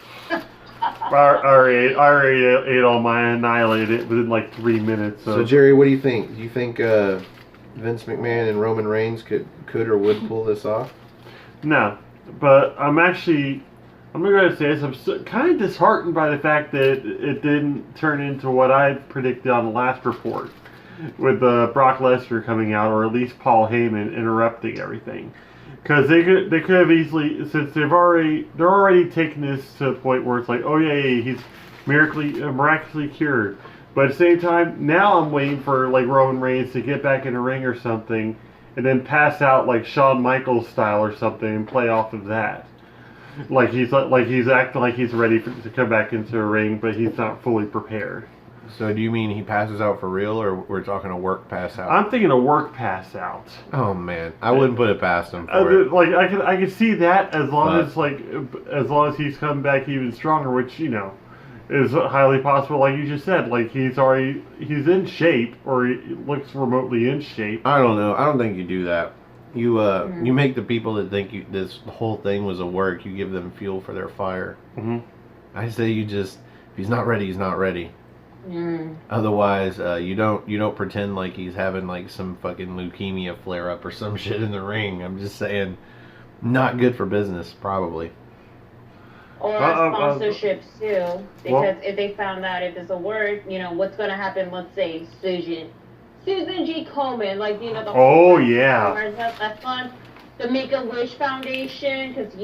I already ate all mine, annihilated it within like 3 minutes. So Jerry, what do you think? Do you think Vince McMahon and Roman Reigns could or would pull this off? No, but I'm going to say this. I'm kind of disheartened by the fact that it didn't turn into what I predicted on the last report, with Brock Lesnar coming out, or at least Paul Heyman interrupting everything. Because they could have easily, since they're already taking this to the point where it's like, oh yeah, he's miraculously cured. But at the same time, now I'm waiting for like Roman Reigns to get back in the ring or something, and then pass out like Shawn Michaels style or something and play off of that. Like he's acting like he's ready to come back into the ring, but he's not fully prepared. So do you mean he passes out for real, or we're talking a work pass out? I'm thinking a work pass out. Oh man, I wouldn't put it past him for it. Like I could see that as long as he's come back even stronger, which is highly possible. Like you just said, like he's in shape, or he looks remotely in shape. I don't know. I don't think you do that. You make the people that think this whole thing was a work, you give them fuel for their fire. Mm-hmm. I say if he's not ready, he's not ready. Otherwise, you don't pretend like he's having like some fucking leukemia flare up or some shit in the ring. I'm just saying, not good for business, probably. Or sponsorships too, because if they found out if it's a work, what's going to happen? Let's say Susan G. Komen, like the oh yeah, that's fun. The Make-A-Wish Foundation, because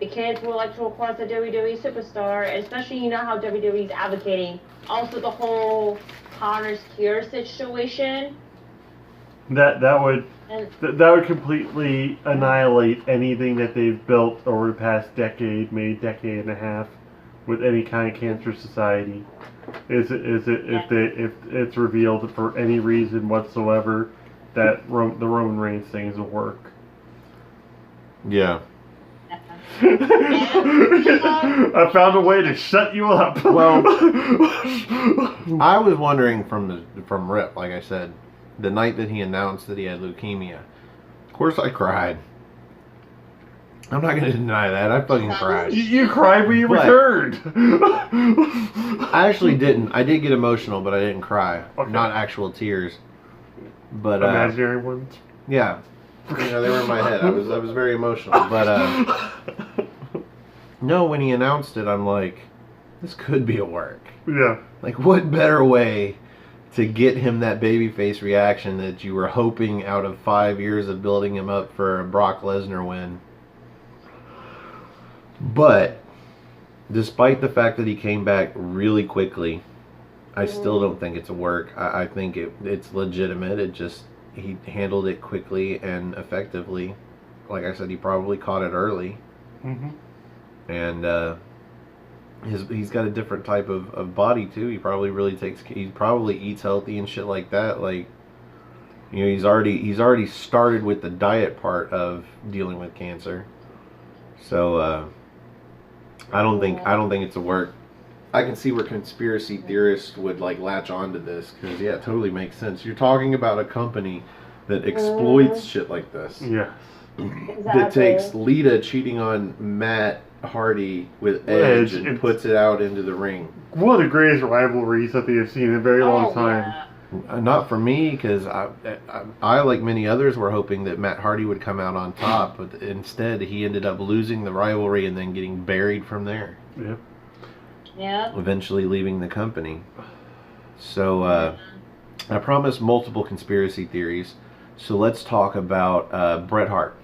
the kids will like to request a WWE superstar, and especially how WWE is advocating. Also, the whole Connor's cure situation. That would And that would completely annihilate anything that they've built over the past decade, maybe decade and a half, with any kind of cancer society. If it's revealed for any reason whatsoever that the Roman Reigns thing is a work. Yeah. I found a way to shut you up. Well, I was wondering from Rip, like I said, the night that he announced that he had leukemia. Of course, I cried. I'm not going to deny that. I fucking cried. You cried when you But- returned. I actually didn't. I did get emotional, but I didn't cry. Okay. Not actual tears. But Imaginary ones. yeah, you know, they were in my head. I was very emotional. But no, when he announced it, I'm like, this could be a work. Yeah. Like, what better way to get him that babyface reaction that you were hoping out of 5 years of building him up for a Brock Lesnar win? But despite the fact that he came back really quickly, I still don't think it's a work. I think it's legitimate. He handled it quickly and effectively. Like I said, he probably caught it early. Mm-hmm. And he's got a different type of body too. He probably eats healthy and shit like that. Like, you know, he's already started with the diet part of dealing with cancer. So I don't think it's a work. I can see where conspiracy theorists would like latch onto this because yeah, it totally makes sense. You're talking about a company that exploits shit like this. Yes. That takes Lita cheating on Matt Hardy with Edge and puts it out into the ring. One of the greatest rivalries I think I've seen in a very long time. Yeah. Not for me, because I, like many others, were hoping that Matt Hardy would come out on top, but instead he ended up losing the rivalry and then getting buried from there. Yeah. Yeah. Eventually leaving the company. So I promised multiple conspiracy theories. So let's talk about Bret Hart.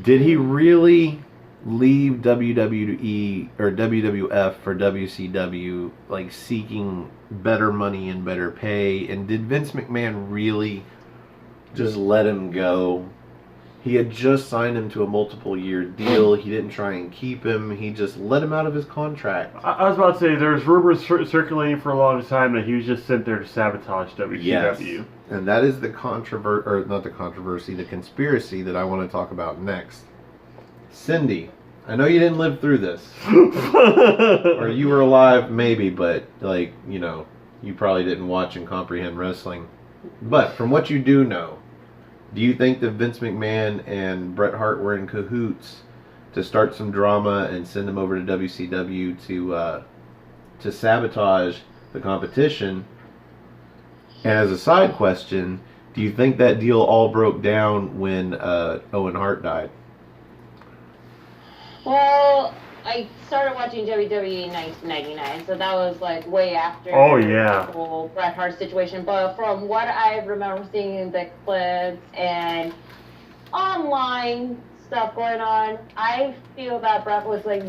Did he really leave WWE or WWF for WCW, like seeking better money and better pay? And did Vince McMahon really just let him go? He had just signed him to a multiple-year deal. He didn't try and keep him. He just let him out of his contract. I was about to say, there's rumors circulating for a long time that he was just sent there to sabotage WCW. Yes. And that is the the conspiracy that I want to talk about next. Cindy, I know you didn't live through this. Or you were alive, maybe, but, like, you know, you probably didn't watch and comprehend wrestling. But from what you do know, do you think that Vince McMahon and Bret Hart were in cahoots to start some drama and send him over to WCW to sabotage the competition? And as a side question, do you think that deal all broke down when Owen Hart died? Well, I started watching WWE in 1999, so that was like way after yeah. the whole Bret Hart situation. But from what I remember seeing in the clips and online stuff going on, I feel that Bret was like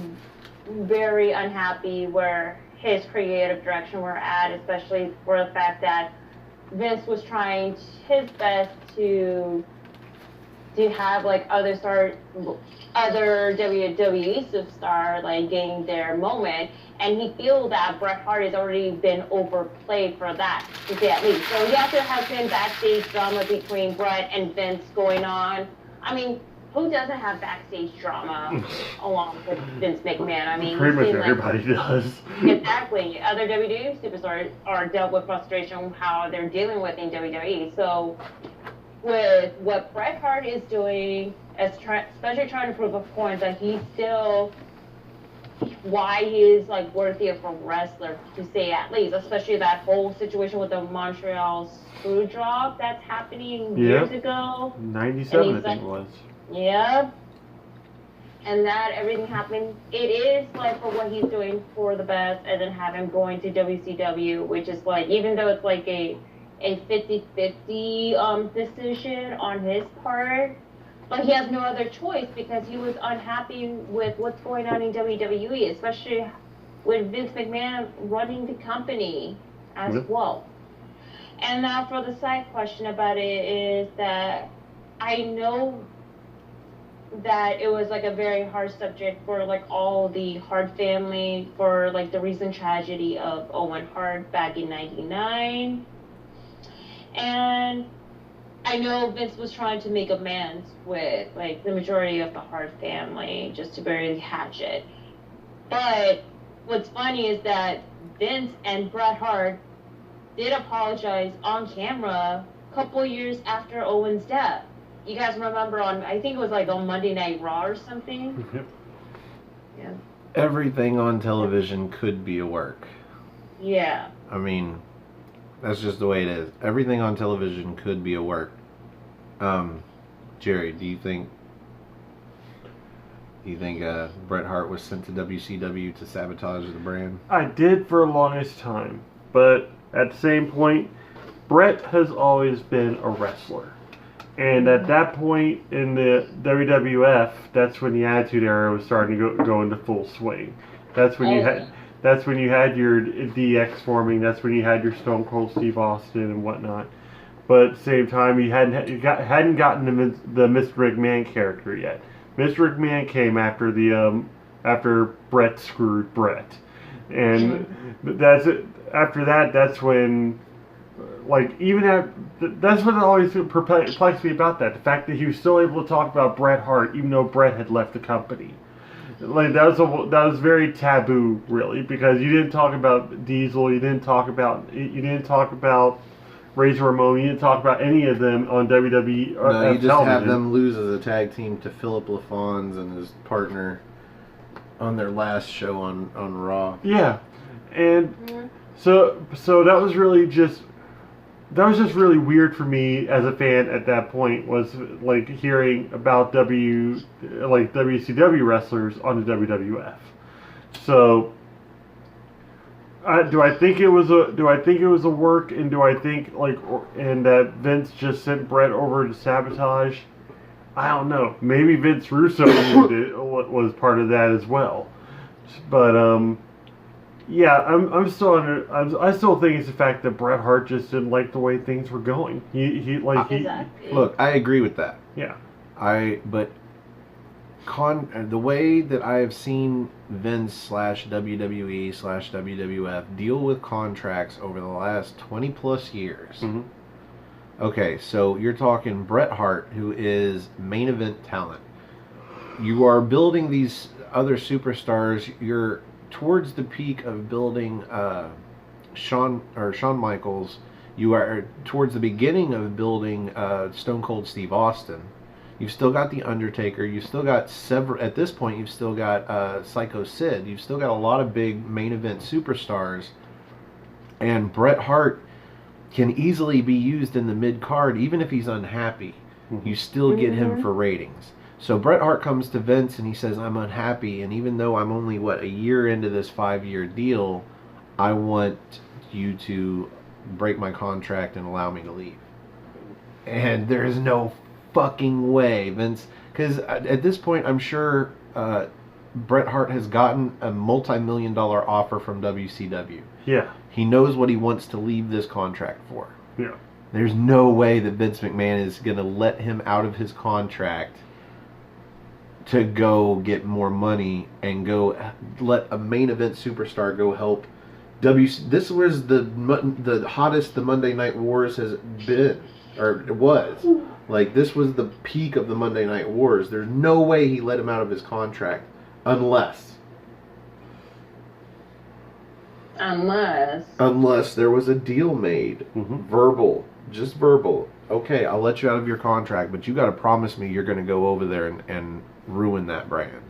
very unhappy where his creative direction were at, especially for the fact that Vince was trying his best to have like other WWE superstar like getting their moment, and he feels that Bret Hart has already been overplayed for that, to say at least. So yes, there has been backstage drama between Bret and Vince going on. I mean, who doesn't have backstage drama along with Vince McMahon? I mean, pretty much like, everybody does. Exactly. Other WWE superstars are dealt with frustration how they're dealing with in WWE. So with what Bret Hart is doing, especially trying to prove a point that he's still why he is like worthy of a wrestler, to say at least, especially that whole situation with the Montreal screw job that's happening years ago. 97, I think it was. Yeah. And that everything happened. It is like for what he's doing for the best, and then have him going to WCW, which is like, even though it's like a 50-50 decision on his part, but he has no other choice because he was unhappy with what's going on in WWE, especially with Vince McMahon running the company as well. And now for the side question about it is that I know that it was like a very hard subject for like all the Hart family for like the recent tragedy of Owen Hart back in '99. And I know Vince was trying to make amends with like the majority of the Hart family just to bury the hatchet. But what's funny is that Vince and Bret Hart did apologize on camera a couple years after Owen's death. You guys remember on, I think it was like on Monday Night Raw or something? Yep. Yeah. Everything on television could be a work. Yeah. I mean, that's just the way it is. Everything on television could be a work. Jerry, do you think Bret Hart was sent to WCW to sabotage the brand? I did for the longest time, but at the same point, Bret has always been a wrestler. And at that point in the WWF, that's when the Attitude Era was starting to go into full swing. That's when you had your DX forming. That's when you had your Stone Cold Steve Austin and whatnot. But at the same time, you hadn't gotten the Mr. McMahon character yet. Mr. McMahon came after after Bret screwed Bret, and that's it. After that, that's when. That's what always perplexed me about that. The fact that he was still able to talk about Bret Hart, even though Bret had left the company. Like, that was very taboo, really, because you didn't talk about Diesel, you didn't talk about Razor Ramon, you didn't talk about any of them on WWE. No, you just television. have them lose as a tag team to Philip LaFons and his partner on their last show on Raw. Yeah, and so that was really just. That was just really weird for me as a fan at that point, was like hearing about WCW wrestlers on the WWF. So, do I think it was a work, and do I think that Vince just sent Bret over to sabotage? I don't know. Maybe Vince Russo was part of that as well. But yeah, I still think it's the fact that Bret Hart just didn't like the way things were going. Exactly. Look, I agree with that. Yeah. The way that I have seen Vince / WWE / WWF deal with contracts over the last 20 plus years. Mm-hmm. Okay, so you're talking Bret Hart, who is main event talent. You are building these other superstars. You're towards the peak of building Shawn Michaels. You are towards the beginning of building Stone Cold Steve Austin. You've still got The Undertaker. You've still got several. At this point, you've still got Psycho Sid. You've still got a lot of big main event superstars. And Bret Hart can easily be used in the mid card, even if he's unhappy. Mm-hmm. You still get him for ratings. So Bret Hart comes to Vince and he says, I'm unhappy, and even though I'm only, a year into this 5-year deal, I want you to break my contract and allow me to leave. And there is no fucking way, Vince, because at this point, I'm sure Bret Hart has gotten a multi-million-dollar offer from WCW. Yeah. He knows what he wants to leave this contract for. Yeah. There's no way that Vince McMahon is going to let him out of his contract to go get more money and go let a main event superstar go help This was the hottest the Monday Night Wars has been, or it was. Like, this was the peak of the Monday Night Wars. There's no way he let him out of his contract unless there was a deal made. Verbal. Just verbal. Okay, I'll let you out of your contract, but you got to promise me you're going to go over there and ruin that brand.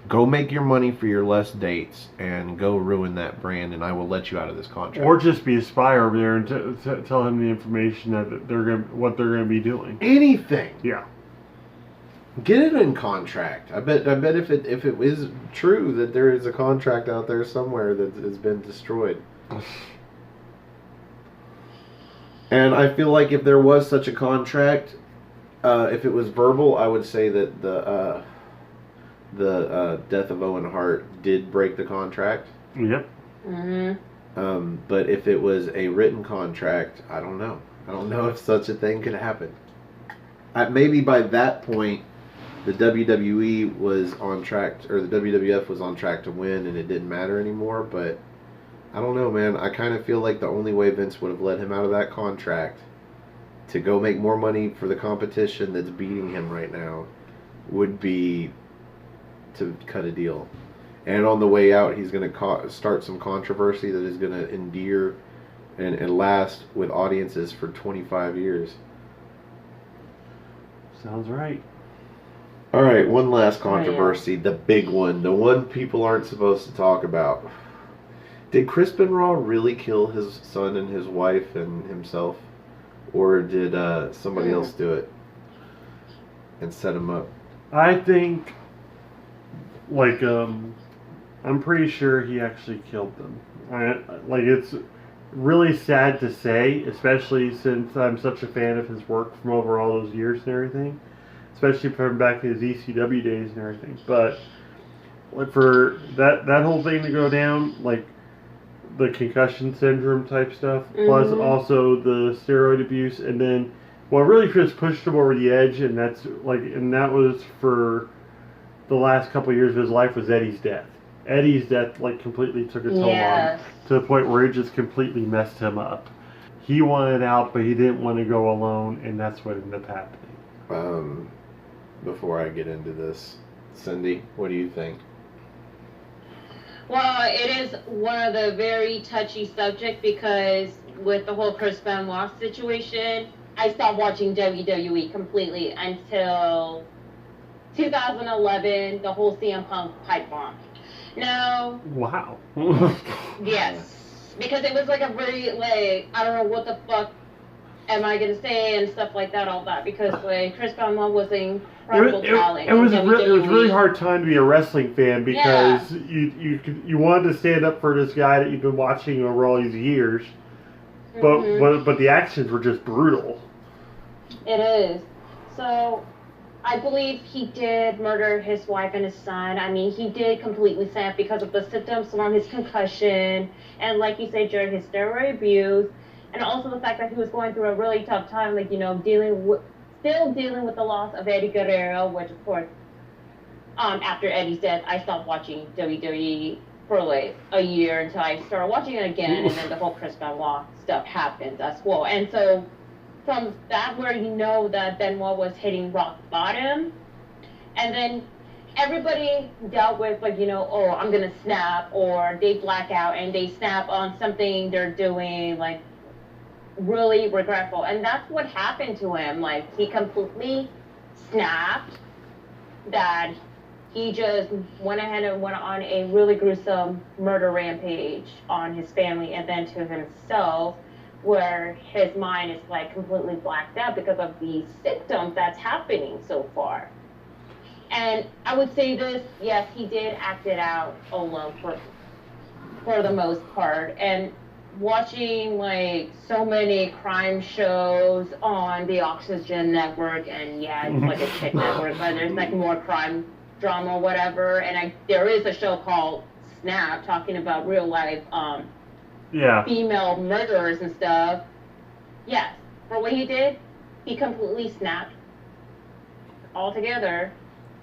Go make your money for your less dates and go ruin that brand, and I will let you out of this contract. Or just be a spy over there and tell him the information that what they're going to be doing. Anything. Yeah. Get it in contract. I bet if it is true that there is a contract out there somewhere that has been destroyed. And I feel like if there was such a contract, if it was verbal, I would say that the death of Owen Hart did break the contract. Yep. But if it was a written contract, I don't know. I don't know if such a thing could happen. Maybe by that point, the WWE was on track, or the WWF was on track to win, and it didn't matter anymore. But I don't know, man. I kind of feel like the only way Vince would have let him out of that contract to go make more money for the competition that's beating him right now would be to cut a deal. And on the way out, he's going to start some controversy that is going to endear and last with audiences for 25 years. Sounds right. All right, one last controversy, the big one, the one people aren't supposed to talk about. Did Chris Benoit really kill his son and his wife and himself? Or did somebody else do it and set him up? I think, like, I'm pretty sure he actually killed them. It's really sad to say, especially since I'm such a fan of his work from over all those years and everything, especially from back to his ECW days and everything. But like for that whole thing to go down, like the concussion syndrome type stuff, plus also the steroid abuse, and then what really just pushed him over the edge, and that was for the last couple of years of his life, was Eddie's death. Eddie's death completely took a toll on him, to the point where it just completely messed him up. He wanted out, but he didn't want to go alone, and that's what ended up happening. Before I get into this, Cindy, what do you think? Well, it is one of the very touchy subjects because with the whole Chris Benoit situation, I stopped watching WWE completely until 2011, the whole CM Punk pipe bomb. Now, wow. Yes, because it was a very I don't know what the fuck am I gonna say and stuff like that, all that, because Chris Benoit was an incredible talent. It was really hard time to be a wrestling fan because you wanted to stand up for this guy that you've been watching over all these years, but the actions were just brutal. It is. So I believe he did murder his wife and his son. I mean, he did completely snap because of the symptoms from his concussion, and like you said, Jerry, his steroid abuse, and also the fact that he was going through a really tough time, still dealing with the loss of Eddie Guerrero, which of course, after Eddie's death, I stopped watching WWE for a year until I started watching it again, and then the whole Chris Benoit stuff happened as well. And so from that, where that Benoit was hitting rock bottom, and then everybody dealt with I'm gonna snap, or they black out and they snap on something they're doing really regretful, and that's what happened to him. He completely snapped, that he just went ahead and went on a really gruesome murder rampage on his family and then to himself, where his mind is completely blacked out because of the symptoms that's happening so far. And I would say this, yes, he did act it out alone for the most part. And watching so many crime shows on the Oxygen Network, and it's a chick network, but there's more crime drama or whatever. And there is a show called Snap talking about real life female murderers and stuff. Yes, for what he did, he completely snapped altogether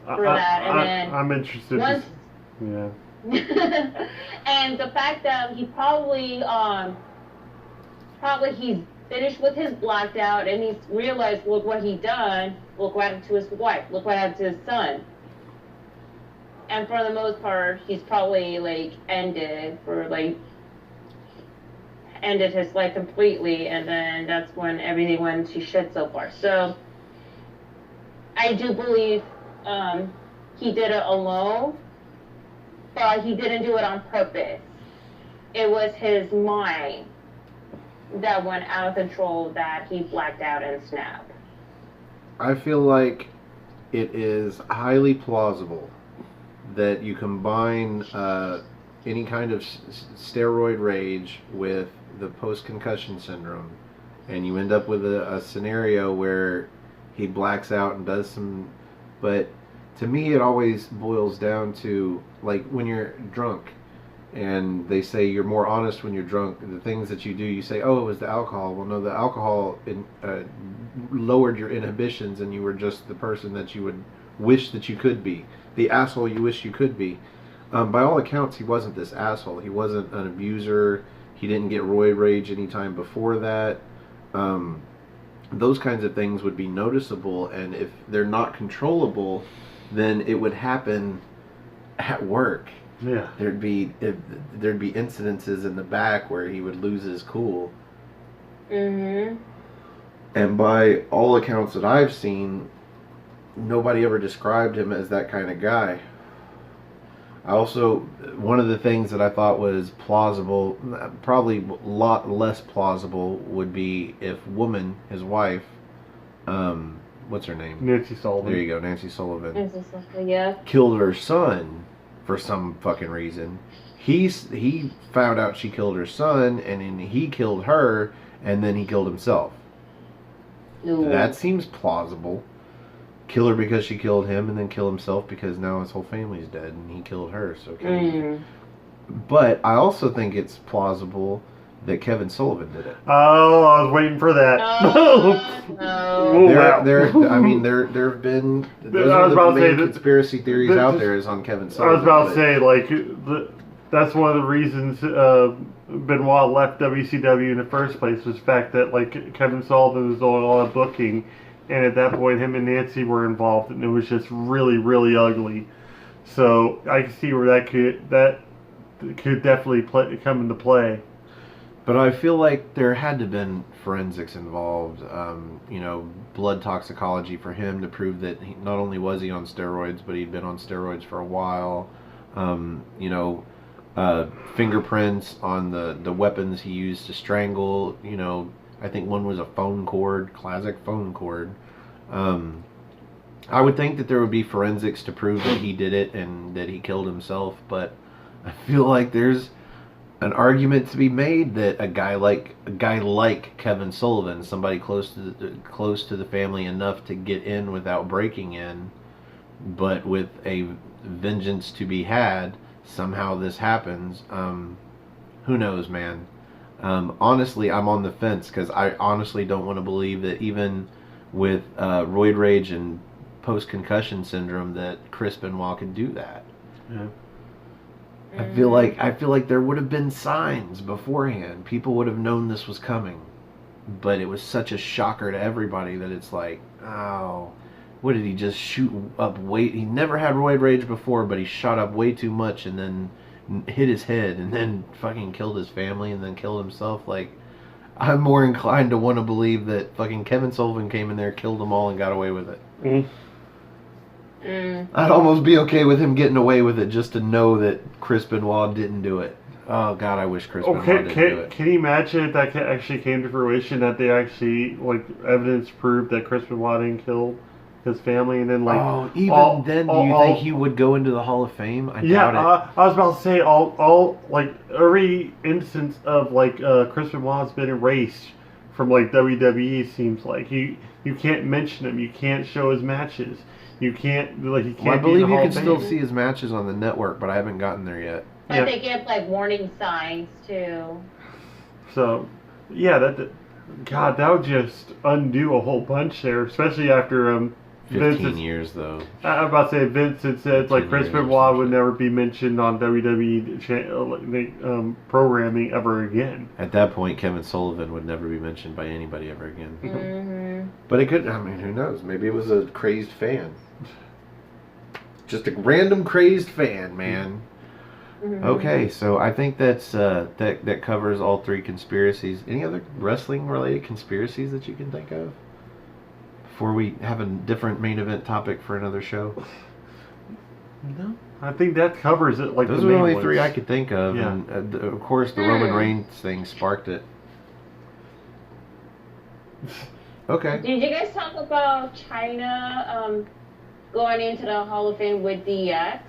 for that. And then I'm interested. and the fact that he probably he's finished with his blacked out, and he's realized, look what he done, look what happened to his wife, look what happened to his son. And for the most part, he's probably ended his life completely, and then that's when everything went to shit so far. So I do believe he did it alone, but he didn't do it on purpose. It was his mind that went out of control, that he blacked out and snapped. I feel like it is highly plausible that you combine any kind of steroid rage with the post-concussion syndrome, and you end up with a scenario where he blacks out and does some. But to me, it always boils down to when you're drunk, And they say you're more honest when you're drunk. The things that you do, you say, oh, it was the alcohol. Well, no, the alcohol lowered your inhibitions, and you were just the person that you would wish that you could be. The asshole you wish you could be. By all accounts, he wasn't this asshole. He wasn't an abuser. He didn't get roid rage any time before that. Those kinds of things would be noticeable, and if they're not controllable, then it would happen at work. Yeah. There'd be incidences in the back where he would lose his cool. Mm-hmm. And by all accounts that I've seen, nobody ever described him as that kind of guy. One of the things that I thought was plausible, probably a lot less plausible, would be if Woman, his wife, what's her name? Nancy Sullivan. There you go, Nancy Sullivan. Yeah. Killed her son for some fucking reason. He found out she killed her son, and then he killed her, and then he killed himself. Ooh. That seems plausible. Kill her because she killed him, and then kill himself because now his whole family's dead, and he killed her. So, But I also think it's plausible that Kevin Sullivan did it. Oh, I was waiting for that. No. There have been those are the main conspiracy theories out there is on Kevin Sullivan. I was about to say, like, that's one of the reasons Benoit left WCW in the first place was the fact that, like, Kevin Sullivan was doing all the booking, and at that point, him and Nancy were involved, and it was just really, really ugly. So I can see where that could definitely come into play. But I feel like there had to have been forensics involved, blood toxicology for him to prove that not only was he on steroids, but he'd been on steroids for a while. Fingerprints on the weapons he used to strangle. I think one was a phone cord, classic phone cord. I would think that there would be forensics to prove that he did it and that he killed himself, but I feel like there's an argument to be made that a guy like Kevin Sullivan, somebody close to the family enough to get in without breaking in, but with a vengeance to be had, somehow this happens. Who knows, man? Honestly, I'm on the fence because I honestly don't want to believe that even with roid rage and post-concussion syndrome that Chris Benoit could do that. Yeah. I feel like there would have been signs beforehand. People would have known this was coming. But it was such a shocker to everybody that it's like, oh, what did he just shoot up he never had roid rage before, but he shot up way too much and then hit his head and then fucking killed his family and then killed himself. Like, I'm more inclined to want to believe that fucking Kevin Sullivan came in there, killed them all, and got away with it. I'd almost be okay with him getting away with it just to know that Chris Benoit didn't do it. Oh God, I wish Chris Benoit didn't do it. Can you imagine if that actually came to fruition, that they actually, like, evidence proved that Chris Benoit didn't kill his family, and then, like, do you think he would go into the Hall of Fame? I doubt it. I was about to say like every instance of like Chris Benoit's been erased from like WWE. It seems like you can't mention him, you can't show his matches. You can't, like, you can't. Well, I believe you can still see his matches on the network, but I haven't gotten there yet. But they give, like, warning signs, too. So, yeah, God, that would just undo a whole bunch there, especially after 15 years, though. I'm about to say Vince had said, like, Chris Benoit would never be mentioned on WWE programming ever again. At that point, Kevin Sullivan would never be mentioned by anybody ever again. Mm-hmm. But it could, who knows? Maybe it was a crazed fan. Just a random crazed fan, man. Mm-hmm. Okay, so I think that covers all three conspiracies. Any other wrestling-related conspiracies that you can think of? Before we have a different main event topic for another show? No. I think that covers it. Like, those are the only three I could think of. Yeah. And, of course, the Roman Reigns thing sparked it. Okay. Did you guys talk about China going into the Hall of Fame with DX?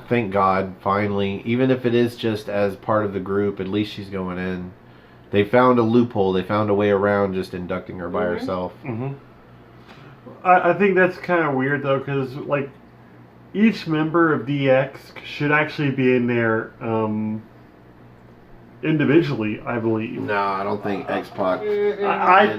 Thank God, finally. Even if it is just as part of the group, at least she's going in. They found a loophole. They found a way around just inducting her by herself. Mm-hmm. I think that's kind of weird, though, because, like, each member of DX should actually be in there individually, I believe. No, I don't think X-Pac.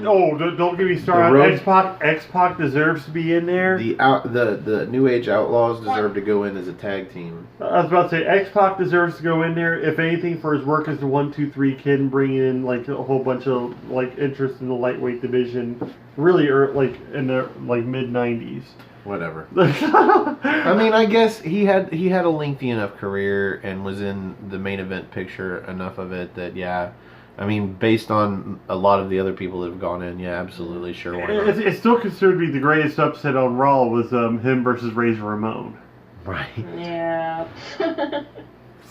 Don't get me started. X-Pac deserves to be in there. The New Age Outlaws deserve to go in as a tag team. I was about to say X-Pac deserves to go in there. If anything, for his work as the 1-2-3 kid and bringing in like a whole bunch of like interest in the lightweight division, really, like in the like mid '90s. Whatever. I mean, I guess he had a lengthy enough career and was in the main event picture enough of it that I mean, based on a lot of the other people that have gone in, absolutely, sure. Why not? It's still considered to be the greatest upset on Raw was him versus Razor Ramon. Right. Yeah.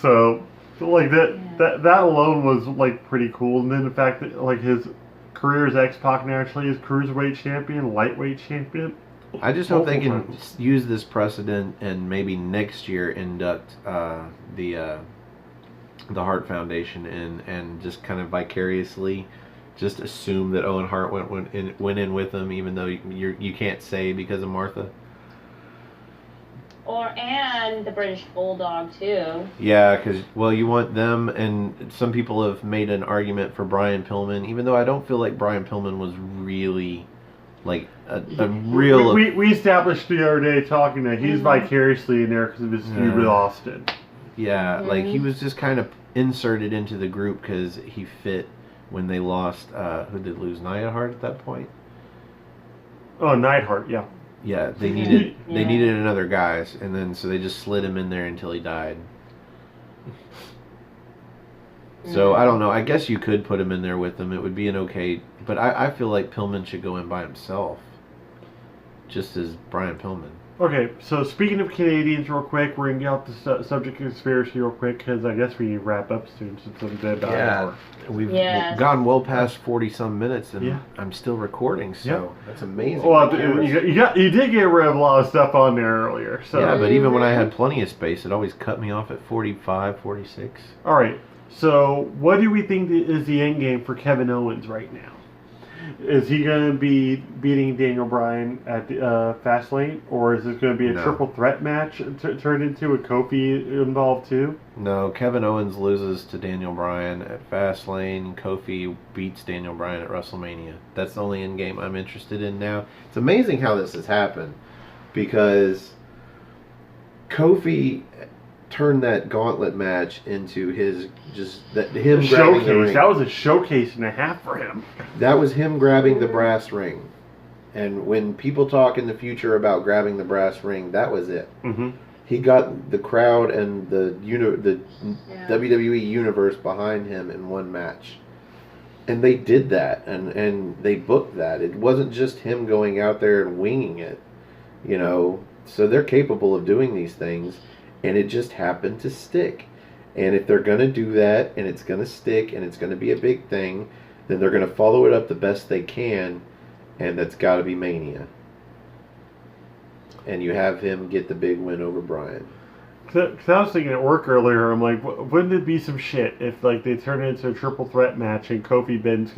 So like that alone was like pretty cool, and then the fact that like his career as X-Pac naturally is cruiserweight champion, lightweight champion. I just hope they can use this precedent and maybe next year induct the Hart Foundation in and just kind of vicariously just assume that Owen Hart went in with them, even though you can't say because of Martha. And the British Bulldog too. Yeah, because you want them, and some people have made an argument for Brian Pillman, even though I don't feel like Brian Pillman was really like a real. We established the other day talking that he's vicariously in there because of his feud with Austin. Yeah, like he was just kind of inserted into the group because he fit when they lost. Who did lose? Neidhart at that point. Oh, Neidhart, yeah. Yeah, they needed another guy, and then so they just slid him in there until he died. So I don't know. I guess you could put him in there with them. It would be an okay, but I feel like Pillman should go in by himself, just as Brian Pillman. Okay, so speaking of Canadians, real quick, we're gonna get off the subject of conspiracy real quick because I guess we need to wrap up soon since it's been about an hour. We've gone well past 40-some minutes, and I'm still recording, so that's amazing. Well, you did get rid of a lot of stuff on there earlier. So. Yeah, but even when I had plenty of space, it always cut me off at 45, 46. All right, so what do we think is the end game for Kevin Owens right now? Is he going to be beating Daniel Bryan at Fastlane, or is it going to be a triple threat match turned into a Kofi involved too? No, Kevin Owens loses to Daniel Bryan at Fastlane. Kofi beats Daniel Bryan at WrestleMania. That's the only end game I'm interested in now. It's amazing how this has happened because Kofi turned that gauntlet match into him grabbing the ring. That was a showcase and a half for him. That was him grabbing the brass ring. And when people talk in the future about grabbing the brass ring, that was it. Mm-hmm. He got the crowd and the WWE universe behind him in one match. And they did that, and they booked that. It wasn't just him going out there and winging it, So they're capable of doing these things. And it just happened to stick. And if they're going to do that, and it's going to stick, and it's going to be a big thing, then they're going to follow it up the best they can, and that's got to be Mania. And you have him get the big win over Bryan. Cause I was thinking at work earlier, I'm like, wouldn't it be some shit if like they turn it into a triple threat match and Kofi pins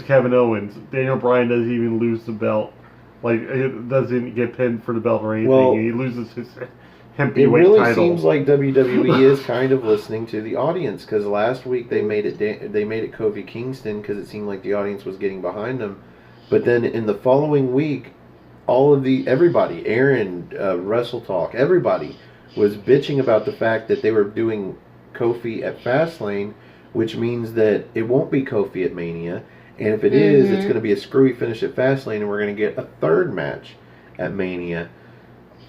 Kevin Owens, Daniel Bryan doesn't even lose the belt. Like, it doesn't get pinned for the belt or anything, and he loses his heavyweight title. It really seems like WWE is kind of listening to the audience, because last week they made it Kofi Kingston because it seemed like the audience was getting behind them. But then in the following week, everybody, Aaron, Wrestle Talk, everybody was bitching about the fact that they were doing Kofi at Fastlane, which means that it won't be Kofi at Mania. And if it is, it's going to be a screwy finish at Fastlane, and we're going to get a third match at Mania.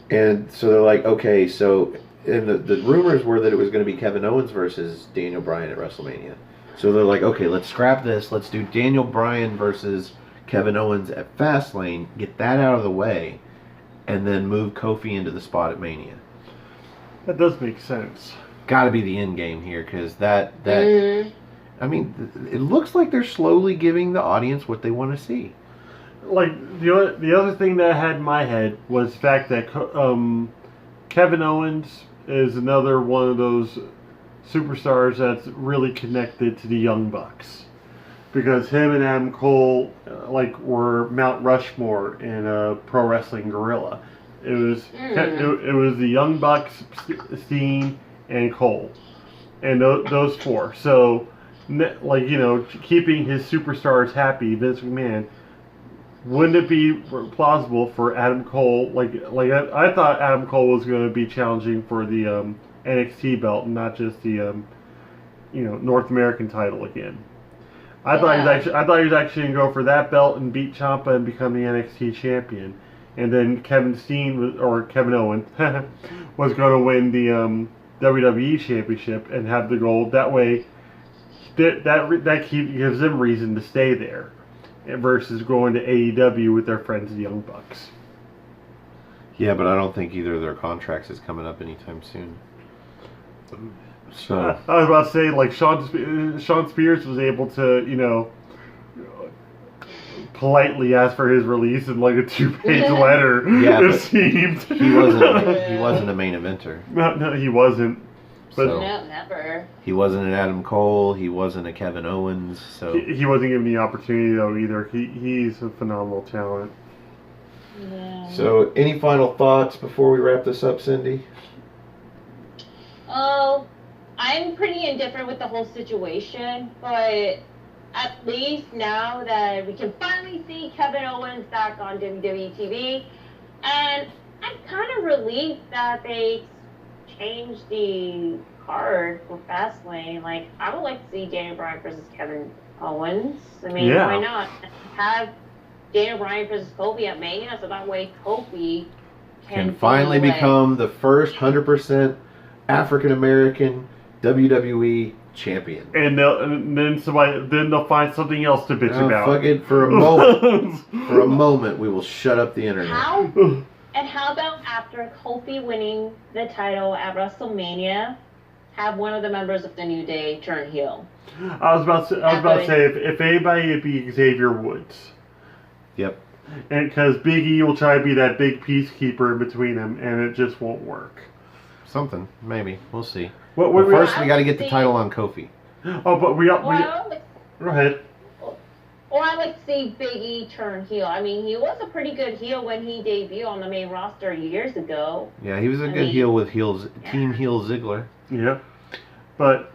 And so they're like, okay, so... And the rumors were that it was going to be Kevin Owens versus Daniel Bryan at WrestleMania. So they're like, okay, let's scrap this. Let's do Daniel Bryan versus Kevin Owens at Fastlane, get that out of the way, and then move Kofi into the spot at Mania. That does make sense. Got to be the end game here, because I mean, it looks like they're slowly giving the audience what they want to see. Like, the other thing that I had in my head was the fact that Kevin Owens is another one of those superstars that's really connected to the Young Bucks. Because him and Adam Cole, were Mount Rushmore in Pro Wrestling Guerrilla. It was it was the Young Bucks, Steen, and Cole, and those four. So, keeping his superstars happy, Vince McMahon. Wouldn't it be plausible for Adam Cole? I thought Adam Cole was going to be challenging for the NXT belt, and not just the North American title again. I thought he was actually going to go for that belt and beat Ciampa and become the NXT champion, and then Kevin Owens was going to win the WWE championship and have the gold. That way, that gives them reason to stay there, versus going to AEW with their friends the Young Bucks. Yeah, but I don't think either of their contracts is coming up anytime soon. So I was about to say, like, Sean Spears was able to, politely ask for his release in like a 2-page letter. Yeah, it seemed he wasn't a main eventer. No, he wasn't. But No, never. He wasn't an Adam Cole. He wasn't a Kevin Owens. So he wasn't given the opportunity though either. He's a phenomenal talent. Yeah. So, any final thoughts before we wrap this up, Cindy? Oh, I'm pretty indifferent with the whole situation, but at least now that we can finally see Kevin Owens back on WWE TV, and I'm kind of relieved that they changed the card for Fastlane. Like, I would like to see Daniel Bryan versus Kevin Owens. I mean, Yeah. why not have Daniel Bryan versus Kofi at Mania, so that way Kofi Can finally become the first 100% African American WWE champion. And then they'll find something else to bitch about. Fuck it, for a moment. For a moment, we will shut up the internet. And how about after Kofi winning the title at WrestleMania, have one of the members of the New Day turn heel? I was about to say if anybody, it'd be Xavier Woods. Yep. And because Big E will try to be that big peacekeeper in between them, and it just won't work. Something, maybe. We'll see. But first, we got to get the title on Kofi. Oh, but go ahead. Or I'd like to see Big E turn heel. I mean, he was a pretty good heel when he debuted on the main roster years ago. Yeah, he was a good heel with Team Heel Ziggler. Yeah. But,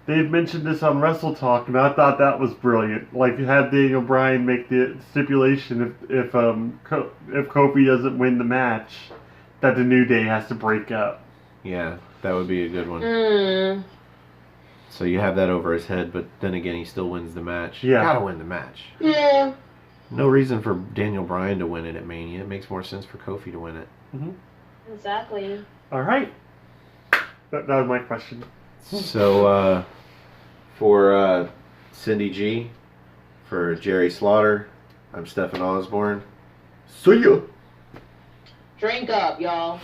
they've mentioned this on Wrestle Talk, and I thought that was brilliant. Like, have Daniel Bryan make the stipulation if Kofi doesn't win the match, that the New Day has to break up. Yeah, that would be a good one. So you have that over his head, but then again, he still wins the match. Yeah. Gotta win the match. Yeah. No reason for Daniel Bryan to win it at Mania. It makes more sense for Kofi to win it. Mm-hmm. Exactly. All right. That was my question. So, for Cindy G, for Jerry Slaughter, I'm Stefan Osborne. See ya! Drink up, y'all.